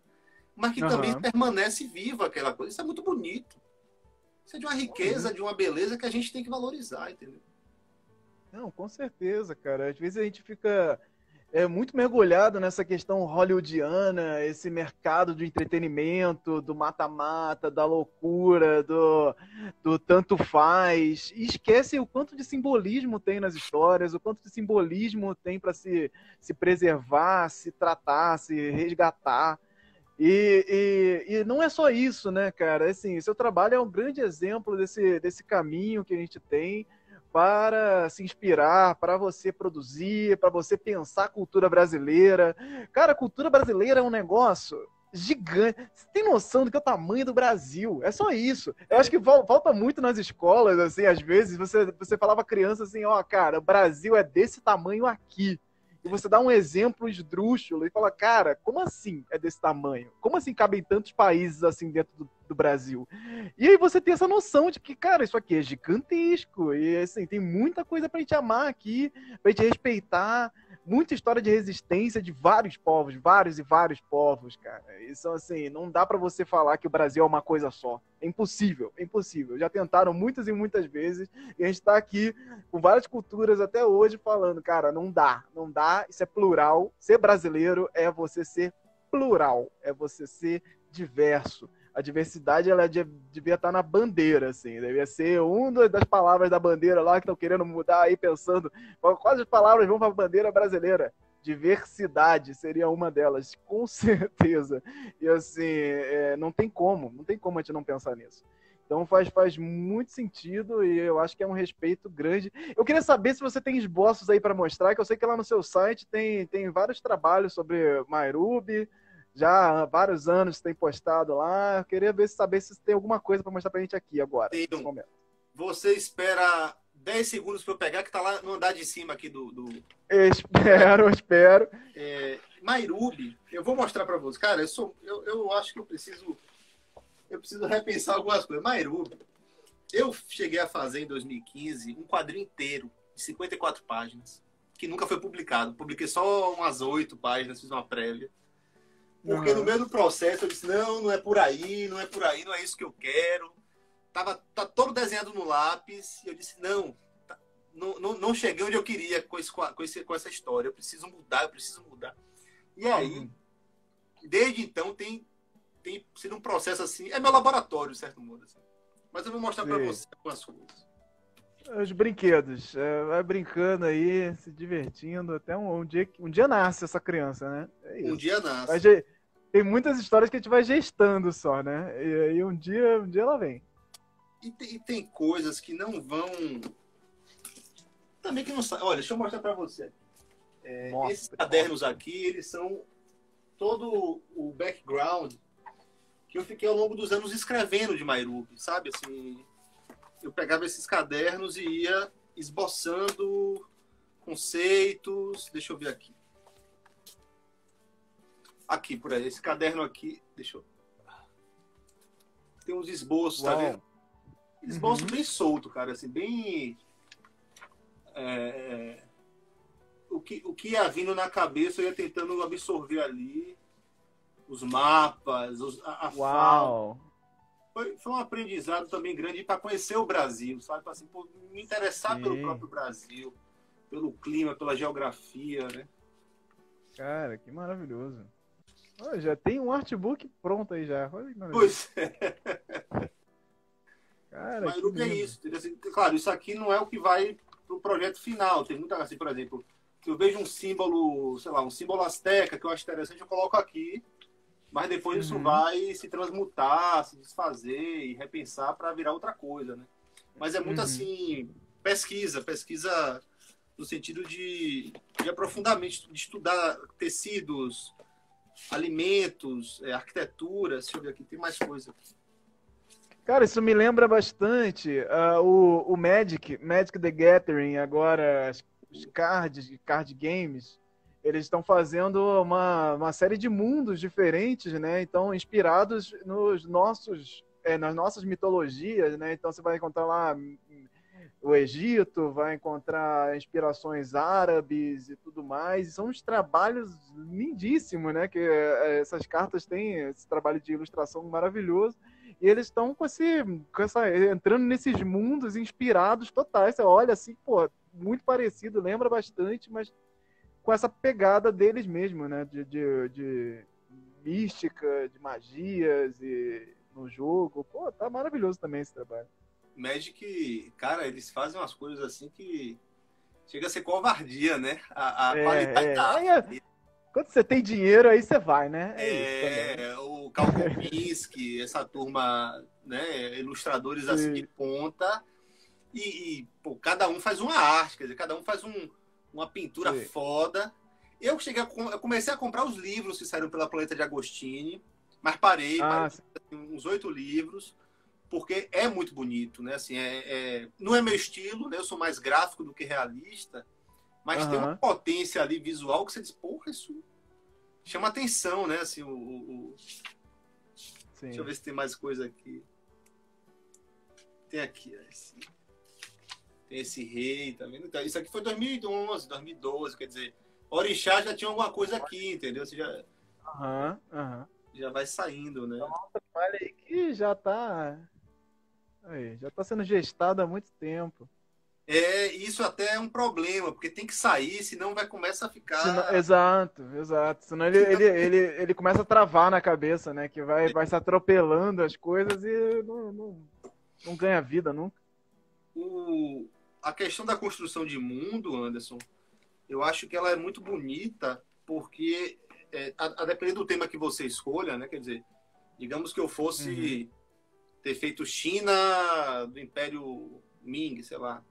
mas que também Aham. permanece viva aquela coisa. Isso é muito bonito. Isso é de uma riqueza, de uma beleza que a gente tem que valorizar, entendeu? Não, com certeza, cara. Às vezes a gente fica muito mergulhado nessa questão hollywoodiana, esse mercado de entretenimento, do mata-mata, da loucura, do tanto faz, e esquece o quanto de simbolismo tem nas histórias, o quanto de simbolismo tem para se preservar, se tratar, se resgatar. E não é só isso, né, cara? Assim, seu trabalho é um grande exemplo desse caminho que a gente tem para se inspirar, para você produzir, para você pensar a cultura brasileira. Cara, a cultura brasileira é um negócio gigante. Você tem noção do que é o tamanho do Brasil? É só isso. Eu acho que falta muito nas escolas, assim, às vezes, você falava pra criança assim, ó, cara, o Brasil é desse tamanho aqui. E você dá um exemplo esdrúxulo e fala, cara, como assim é desse tamanho? Como assim cabem tantos países assim dentro do Brasil? E aí você tem essa noção de que, cara, isso aqui é gigantesco. E assim, tem muita coisa pra gente amar aqui, pra gente respeitar. Muita história de resistência de vários povos, vários e vários povos, cara. Isso, assim, não dá pra você falar que o Brasil é uma coisa só. É impossível, é impossível. Já tentaram muitas e muitas vezes e a gente tá aqui com várias culturas até hoje falando, cara, não dá, não dá, isso é plural. Ser brasileiro é você ser plural, é você ser diverso. A diversidade, ela devia estar na bandeira, assim, devia ser uma das palavras da bandeira lá que estão querendo mudar aí, pensando, quais as palavras vão para a bandeira brasileira? Diversidade seria uma delas, com certeza. E assim, não tem como a gente não pensar nisso. Então faz muito sentido e eu acho que é um respeito grande. Eu queria saber se você tem esboços aí para mostrar, que eu sei que lá no seu site tem vários trabalhos sobre Mayrubi, já há vários anos tem postado lá. Eu queria saber se tem alguma coisa para mostrar para a gente aqui agora, nesse momento. Você espera 10 segundos para eu pegar, que está lá no andar de cima aqui do... Espero. Mayrubi, eu vou mostrar para você. Cara, eu acho que eu preciso repensar algumas coisas. Mayrubi, eu cheguei a fazer em 2015 um quadrinho inteiro de 54 páginas, que nunca foi publicado. Publiquei só umas 8 páginas, fiz uma prévia. Porque no meio do processo eu disse, não é por aí, não é isso que eu quero. Tá todo desenhado no lápis, e eu disse, não cheguei onde eu queria com essa história. Eu preciso mudar. E aí, desde então, tem sido um processo assim, é meu laboratório, de certo modo. Assim. Mas eu vou mostrar para você algumas coisas. Os brinquedos. Vai brincando aí, se divertindo. Até um dia nasce essa criança, né? É isso. Um dia nasce. Tem muitas histórias que a gente vai gestando só, né? E aí um dia ela vem. E tem coisas que não vão... Também que não sabem. Olha, deixa eu mostrar para você. Esses cadernos aqui, eles são todo o background que eu fiquei ao longo dos anos escrevendo de Mayrubi, sabe? Assim, eu pegava esses cadernos e ia esboçando conceitos. Deixa eu ver aqui. Aqui, por aí. Esse caderno aqui, tem uns esboços, tá vendo? Esboço bem solto, cara, assim, bem... O que ia vindo na cabeça, eu ia tentando absorver ali. Os mapas, a fauna. Foi um aprendizado também grande para conhecer o Brasil, sabe? Assim, me interessar pelo próprio Brasil, pelo clima, pela geografia, né? Cara, que maravilhoso. Já tem um artbook pronto aí já. Pois é. Cara, Mayrubi é isso. Assim, claro, isso aqui não é o que vai pro projeto final. Tem muita, assim, por exemplo, se eu vejo um símbolo, sei lá, um símbolo asteca que eu acho interessante, eu coloco aqui, mas depois isso vai se transmutar, se desfazer e repensar para virar outra coisa, né? Mas é muito assim, pesquisa no sentido de aprofundamento, de estudar tecidos, alimentos, arquitetura. Deixa eu ver aqui, tem mais coisa. Cara, isso me lembra bastante o Magic the Gathering, agora os card games, eles estão fazendo uma série de mundos diferentes, né? Então, inspirados nas nossas mitologias, né? Então, você vai encontrar lá o Egito, vai encontrar inspirações árabes e tudo mais. E são uns trabalhos lindíssimos, né? Que essas cartas têm esse trabalho de ilustração maravilhoso. E eles estão entrando nesses mundos inspirados totais. Você olha assim, pô, muito parecido, lembra bastante, mas com essa pegada deles mesmo, né? De mística, de magias e no jogo. Pô, tá maravilhoso também esse trabalho. Magic, cara, eles fazem umas coisas assim que chega a ser covardia, né? A qualidade da arte. Quando você tem dinheiro, aí você vai, né? É isso também. O Karl Kopinski, essa turma, né, ilustradores assim de Sim. ponta, pô, cada um faz uma arte, quer dizer, cada um faz uma pintura Sim. foda. Eu comecei a comprar os livros que saíram pela Planeta de Agostini, mas parei Sim. uns 8 livros, porque é muito bonito, né? Assim, não é meu estilo, né? Eu sou mais gráfico do que realista, mas tem uma potência ali visual que você diz, porra, isso chama atenção, né? Assim, Sim. Deixa eu ver se tem mais coisa aqui. Tem aqui, tem esse rei, tá vendo? Então, isso aqui foi 2011, 2012, quer dizer, Orixá já tinha alguma coisa aqui, entendeu? Você já vai saindo, né? Olha aí que já tá sendo gestado há muito tempo. Isso até é um problema, porque tem que sair, senão começar a ficar... Exato. Senão ele começa a travar na cabeça, né? Que vai se atropelando as coisas e não ganha vida nunca. A questão da construção de mundo, Anderson, eu acho que ela é muito bonita, porque a depender do tema que você escolha, né? Quer dizer, digamos que eu fosse ter feito China do Império Ming, sei lá.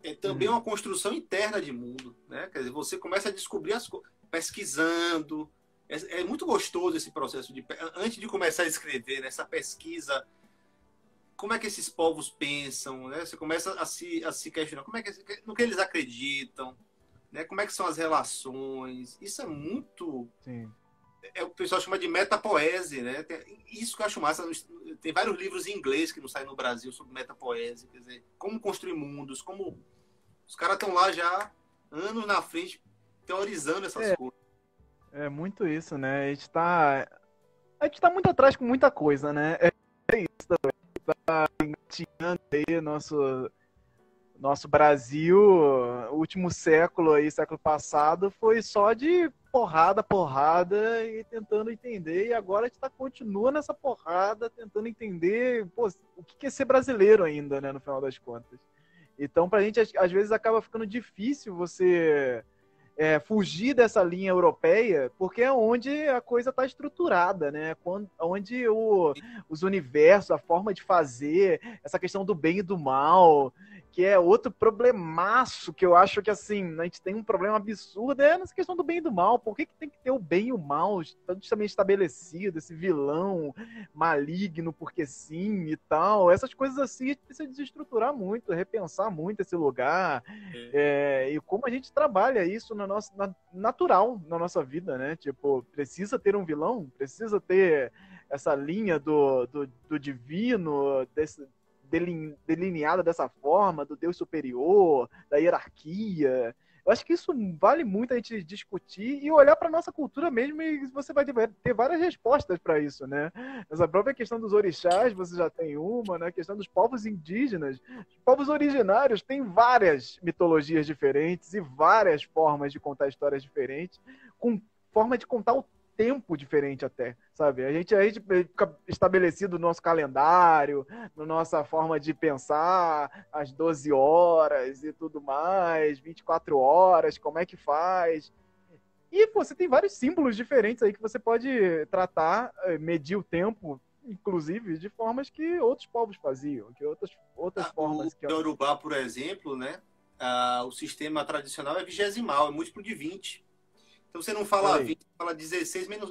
É também uma construção interna de mundo, né? Quer dizer, você começa a descobrir as coisas, pesquisando. É muito gostoso esse processo antes de começar a escrever, né, essa pesquisa. Como é que esses povos pensam, né? Você começa a se questionar no que eles acreditam, né? Como é que são as relações. Isso é muito... Sim. O pessoal chama de metapoese, né? Isso que eu acho massa. Tem vários livros em inglês que não saem no Brasil sobre metapoese, quer dizer, como construir mundos, como... Os caras estão lá já, anos na frente, teorizando essas coisas. É muito isso, né? A gente tá muito atrás com muita coisa, né? É isso também. Tá engatinhando aí nosso Brasil, o último século aí, século passado, foi só de porrada e tentando entender, e agora a gente continua nessa porrada, tentando entender, pô, o que é ser brasileiro ainda, né, no final das contas. Então, pra gente, às vezes, acaba ficando difícil você fugir dessa linha europeia, porque é onde a coisa está estruturada, né? Onde os universos, a forma de fazer, essa questão do bem e do mal, que é outro problemaço que eu acho que, assim, a gente tem um problema absurdo, nessa questão do bem e do mal. Por que tem que ter o bem e o mal justamente estabelecido, esse vilão maligno porque sim e tal? Essas coisas assim, a gente precisa desestruturar muito, repensar muito esse lugar, e como a gente trabalha isso natural na nossa vida, né? Tipo, precisa ter um vilão, precisa ter essa linha do divino, delineada dessa forma, do Deus superior, da hierarquia. Eu acho que isso vale muito a gente discutir e olhar para nossa cultura mesmo, e você vai ter várias respostas para isso, né? Essa própria questão dos orixás, você já tem uma, né? A questão dos povos indígenas, os povos originários têm várias mitologias diferentes e várias formas de contar histórias diferentes, com forma de contar o tempo diferente até, sabe? A gente fica estabelecido no nosso calendário, na nossa forma de pensar, as 12 horas e tudo mais, 24 horas, como é que faz. E você tem vários símbolos diferentes aí que você pode tratar, medir o tempo, inclusive, de formas que outros povos faziam, que outras formas. O Yorubá, por exemplo, né? O sistema tradicional é vigesimal, é múltiplo de 20. Então você não fala 20, você fala 16 menos...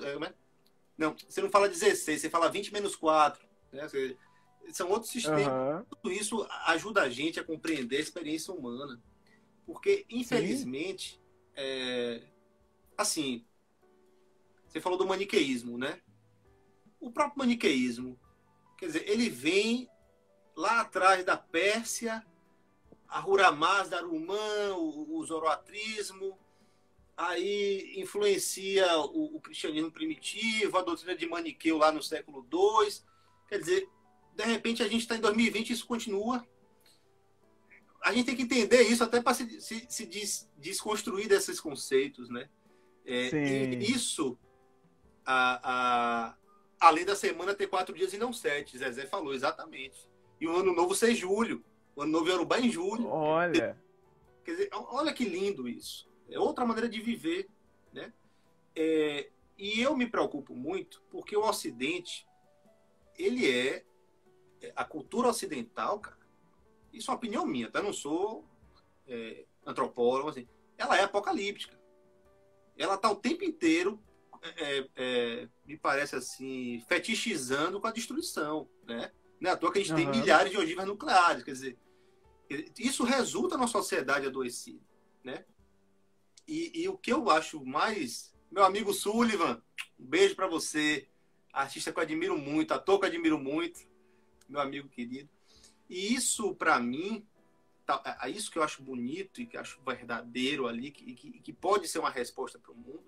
Não, você não fala 16, você fala 20 menos 4. Né? São outros sistemas. Tudo isso ajuda a gente a compreender a experiência humana. Porque, infelizmente, assim, você falou do maniqueísmo, né? O próprio maniqueísmo, quer dizer, ele vem lá atrás da Pérsia, a Ahura Mazda, Arumã, o zoroatrismo, aí influencia o cristianismo primitivo, a doutrina de Maniqueu lá no século II. Quer dizer, de repente a gente está em 2020 e isso continua. A gente tem que entender isso até para se desconstruir desses conceitos, né? E isso, além da semana ter 4 dias e não 7, Zezé falou exatamente. E o ano novo ser julho, o ano novo Yorubá em julho. Olha! Quer dizer, olha que lindo isso. É outra maneira de viver, né? E eu me preocupo muito porque o Ocidente, ele a cultura ocidental, cara, isso é uma opinião minha, tá? Eu não sou antropólogo, assim, ela é apocalíptica. Ela tá o tempo inteiro, me parece assim, fetichizando com a destruição, né? Não é à toa que a gente tem milhares de ogivas nucleares, quer dizer, isso resulta numa sociedade adoecida, né? E o que eu acho mais... Meu amigo Sullivan, um beijo para você, artista que eu admiro muito, ator que eu admiro muito, meu amigo querido. E isso, para mim, isso que eu acho bonito e que acho verdadeiro ali, que pode ser uma resposta para o mundo,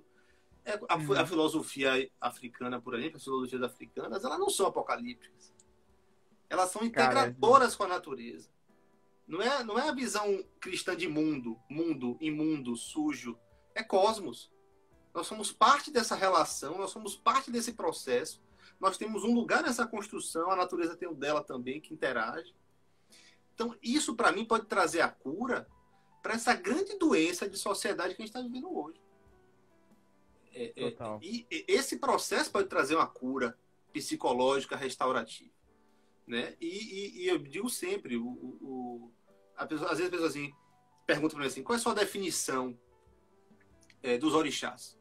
a filosofia africana, por exemplo, as filosofias africanas, elas não são apocalípticas. Elas são integradoras com a natureza. Não é a visão cristã de mundo, imundo, sujo. É cosmos. Nós somos parte dessa relação, nós somos parte desse processo. Nós temos um lugar nessa construção, a natureza tem o dela também, que interage. Então, isso, para mim, pode trazer a cura para essa grande doença de sociedade que a gente está vivendo hoje. E esse processo pode trazer uma cura psicológica, restaurativa. Né? E eu digo sempre, às vezes as pessoas assim, perguntam para mim assim, qual é a sua definição dos orixás?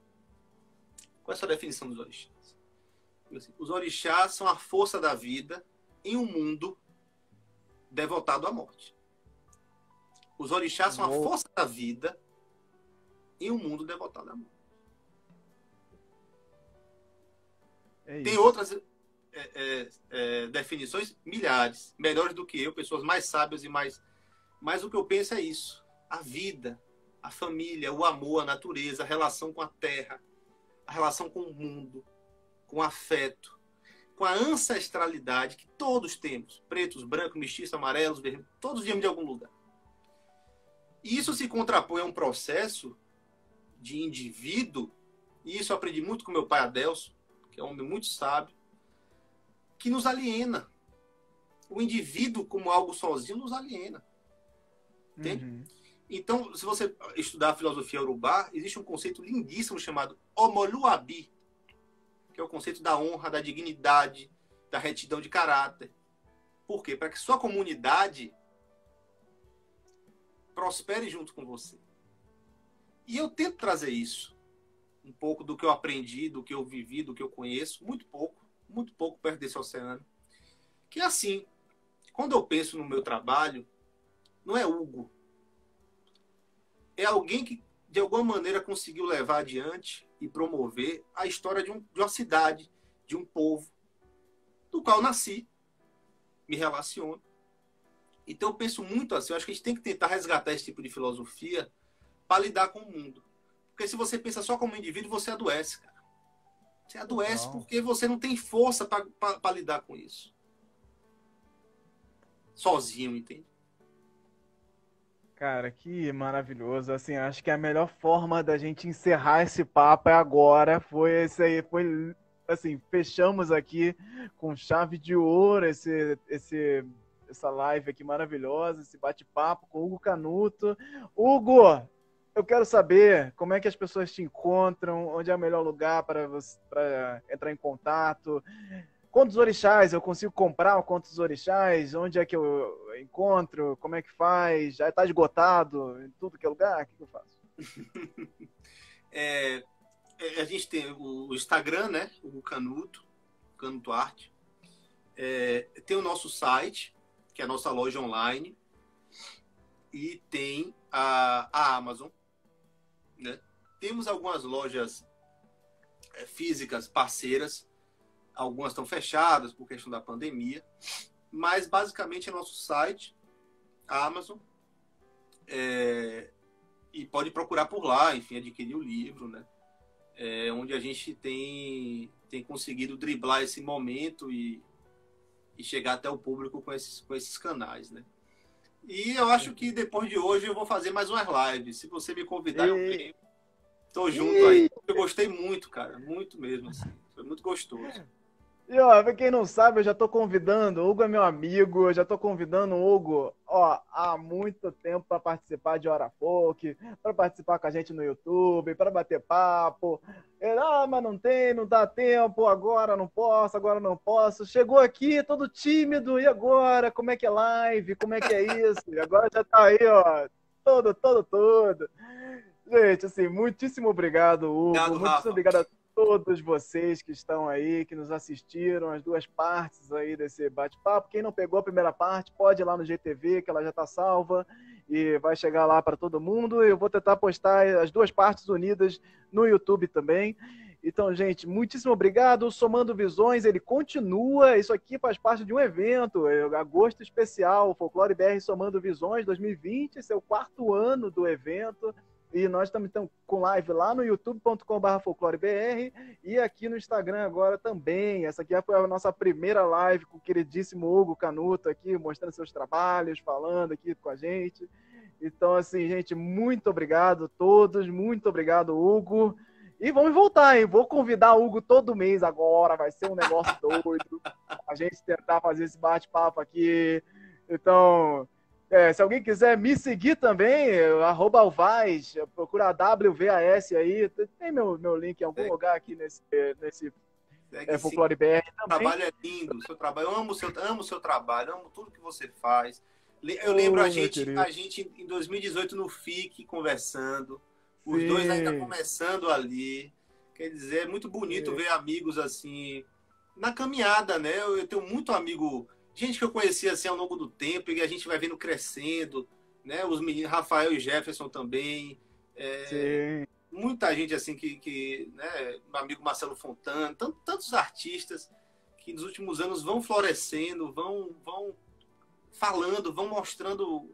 Qual é a sua definição dos orixás? Assim, os orixás são a força da vida em um mundo devotado à morte. Os orixás são a força da vida em um mundo devotado à morte. Tem outras definições, milhares, melhores do que eu, pessoas mais sábias e mais... Mas o que eu penso é isso. A vida, a família, o amor, a natureza, a relação com a terra, a relação com o mundo, com o afeto, com a ancestralidade que todos temos. Pretos, brancos, mestiços, amarelos, vermelhos, todos viemos de algum lugar. E isso se contrapõe a um processo de indivíduo, e isso eu aprendi muito com meu pai Adelso, que é um homem muito sábio, que nos aliena. O indivíduo como algo sozinho nos aliena. Entende? Então, se você estudar a filosofia urubá, existe um conceito lindíssimo chamado Omoluabi, que é o conceito da honra, da dignidade, da retidão de caráter. Por quê? Para que sua comunidade prospere junto com você. E eu tento trazer isso. Um pouco do que eu aprendi, do que eu vivi, do que eu conheço. Muito pouco perto desse oceano. Que é assim, quando eu penso no meu trabalho, não é Hugo. É alguém que, de alguma maneira, conseguiu levar adiante e promover a história de uma cidade, de um povo, do qual nasci, me relaciono. Então, eu penso muito assim, eu acho que a gente tem que tentar resgatar esse tipo de filosofia para lidar com o mundo. Porque se você pensa só como indivíduo, você adoece, cara. Você adoece porque você não tem força para lidar com isso. Sozinho, entende? Cara, que maravilhoso. Assim, acho que a melhor forma da gente encerrar esse papo é agora. Foi esse aí, foi assim, fechamos aqui com chave de ouro essa live aqui maravilhosa, esse bate-papo com o Hugo Canuto. Hugo, eu quero saber como é que as pessoas te encontram, onde é o melhor lugar para entrar em contato. Quantos orixás eu consigo comprar? Quantos orixás? Onde é que eu encontro? Como é que faz? Já está esgotado em tudo que é lugar? O que eu faço? A gente tem o Instagram, né? O Canuto Arte. Tem o nosso site, que é a nossa loja online. E tem a Amazon. Né? Temos algumas lojas físicas parceiras. Algumas estão fechadas por questão da pandemia, mas basicamente é nosso site, a Amazon, e pode procurar por lá, enfim, adquirir o livro, né? Onde a gente tem conseguido driblar esse momento e chegar até o público com esses canais, né? E eu acho que depois de hoje eu vou fazer mais umas lives. Se você me convidar, eu venho. Tô junto aí. Eu gostei muito, cara, muito mesmo, assim. Foi muito gostoso. E, ó, pra quem não sabe, eu já tô convidando, o Hugo é meu amigo, eu já tô convidando o Hugo, ó, há muito tempo para participar de Hora Folk, para participar com a gente no YouTube, para bater papo. Ele, mas não tem, não dá tempo, agora não posso. Chegou aqui todo tímido, e agora? Como é que é live? Como é que é isso? E agora já tá aí, ó, todo. Gente, assim, muitíssimo obrigado, Hugo. Obrigado, Muitíssimo Rafa. obrigado a todos vocês que estão aí, que nos assistiram, as duas partes aí desse bate-papo. Quem não pegou a primeira parte, pode ir lá no GTV, que ela já está salva e vai chegar lá para todo mundo. Eu vou tentar postar as duas partes unidas no YouTube também. Então, gente, muitíssimo obrigado. O Somando Visões, ele continua. Isso aqui faz parte de um evento, agosto especial, Folclore BR Somando Visões 2020. Esse é o 4º ano do evento. E nós estamos com live lá no youtube.com/folclorebr e aqui no Instagram agora também. Essa aqui foi a nossa primeira live com o queridíssimo Hugo Canuto aqui, mostrando seus trabalhos, falando aqui com a gente. Então, assim, gente, muito obrigado a todos, muito obrigado, Hugo. E vamos voltar, hein? Vou convidar o Hugo todo mês agora, vai ser um negócio doido. A gente tentar fazer esse bate-papo aqui. Então... se alguém quiser me seguir também, @Alvaz, procura WVAS aí, tem meu link em algum lugar aqui nesse Folclore BR também. O também. trabalho é lindo, o seu trabalho, eu amo o seu trabalho, amo tudo que você faz. Eu lembro a gente em 2018 no FIC conversando, os dois ainda começando ali, quer dizer, é muito bonito ver amigos assim, na caminhada, né? Eu tenho muito amigo... Gente que eu conhecia assim ao longo do tempo e a gente vai vendo crescendo, né? Os meninos, Rafael e Jefferson também. Muita gente assim né? Meu amigo Marcelo Fontana, tantos artistas que nos últimos anos vão florescendo, vão falando, vão mostrando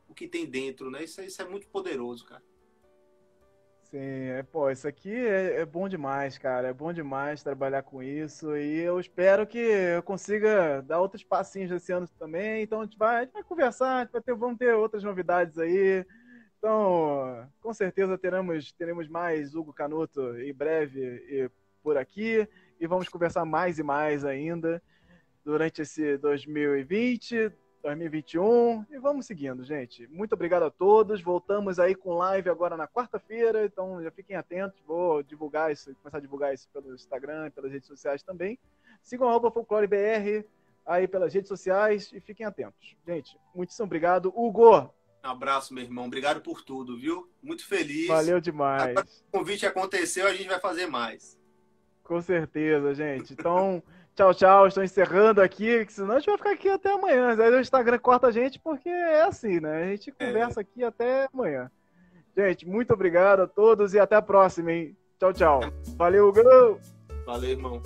o que tem dentro, né? Isso é muito poderoso, cara. Sim, isso aqui é bom demais, cara. É bom demais trabalhar com isso. E eu espero que eu consiga dar outros passinhos esse ano também. Então a gente vai conversar, vamos ter outras novidades aí. Então, com certeza teremos mais Hugo Canuto em breve e por aqui. E vamos conversar mais e mais ainda durante esse 2020. 2021 e vamos seguindo, gente. Muito obrigado a todos. Voltamos aí com live agora na quarta-feira, então já fiquem atentos. Vou divulgar isso, começar a divulgar isso pelo Instagram, pelas redes sociais também. Sigam a @FolcloreBR aí pelas redes sociais e fiquem atentos. Gente, muitíssimo obrigado. Hugo! Um abraço, meu irmão. Obrigado por tudo, viu? Muito feliz. Valeu demais. Agora que o convite aconteceu, a gente vai fazer mais. Com certeza, gente. Então... Tchau. Estou encerrando aqui, senão a gente vai ficar aqui até amanhã. Aí o Instagram corta a gente porque é assim, né? A gente conversa aqui até amanhã. Gente, muito obrigado a todos e até a próxima, hein? Tchau. Valeu, Hugo! Valeu, irmão.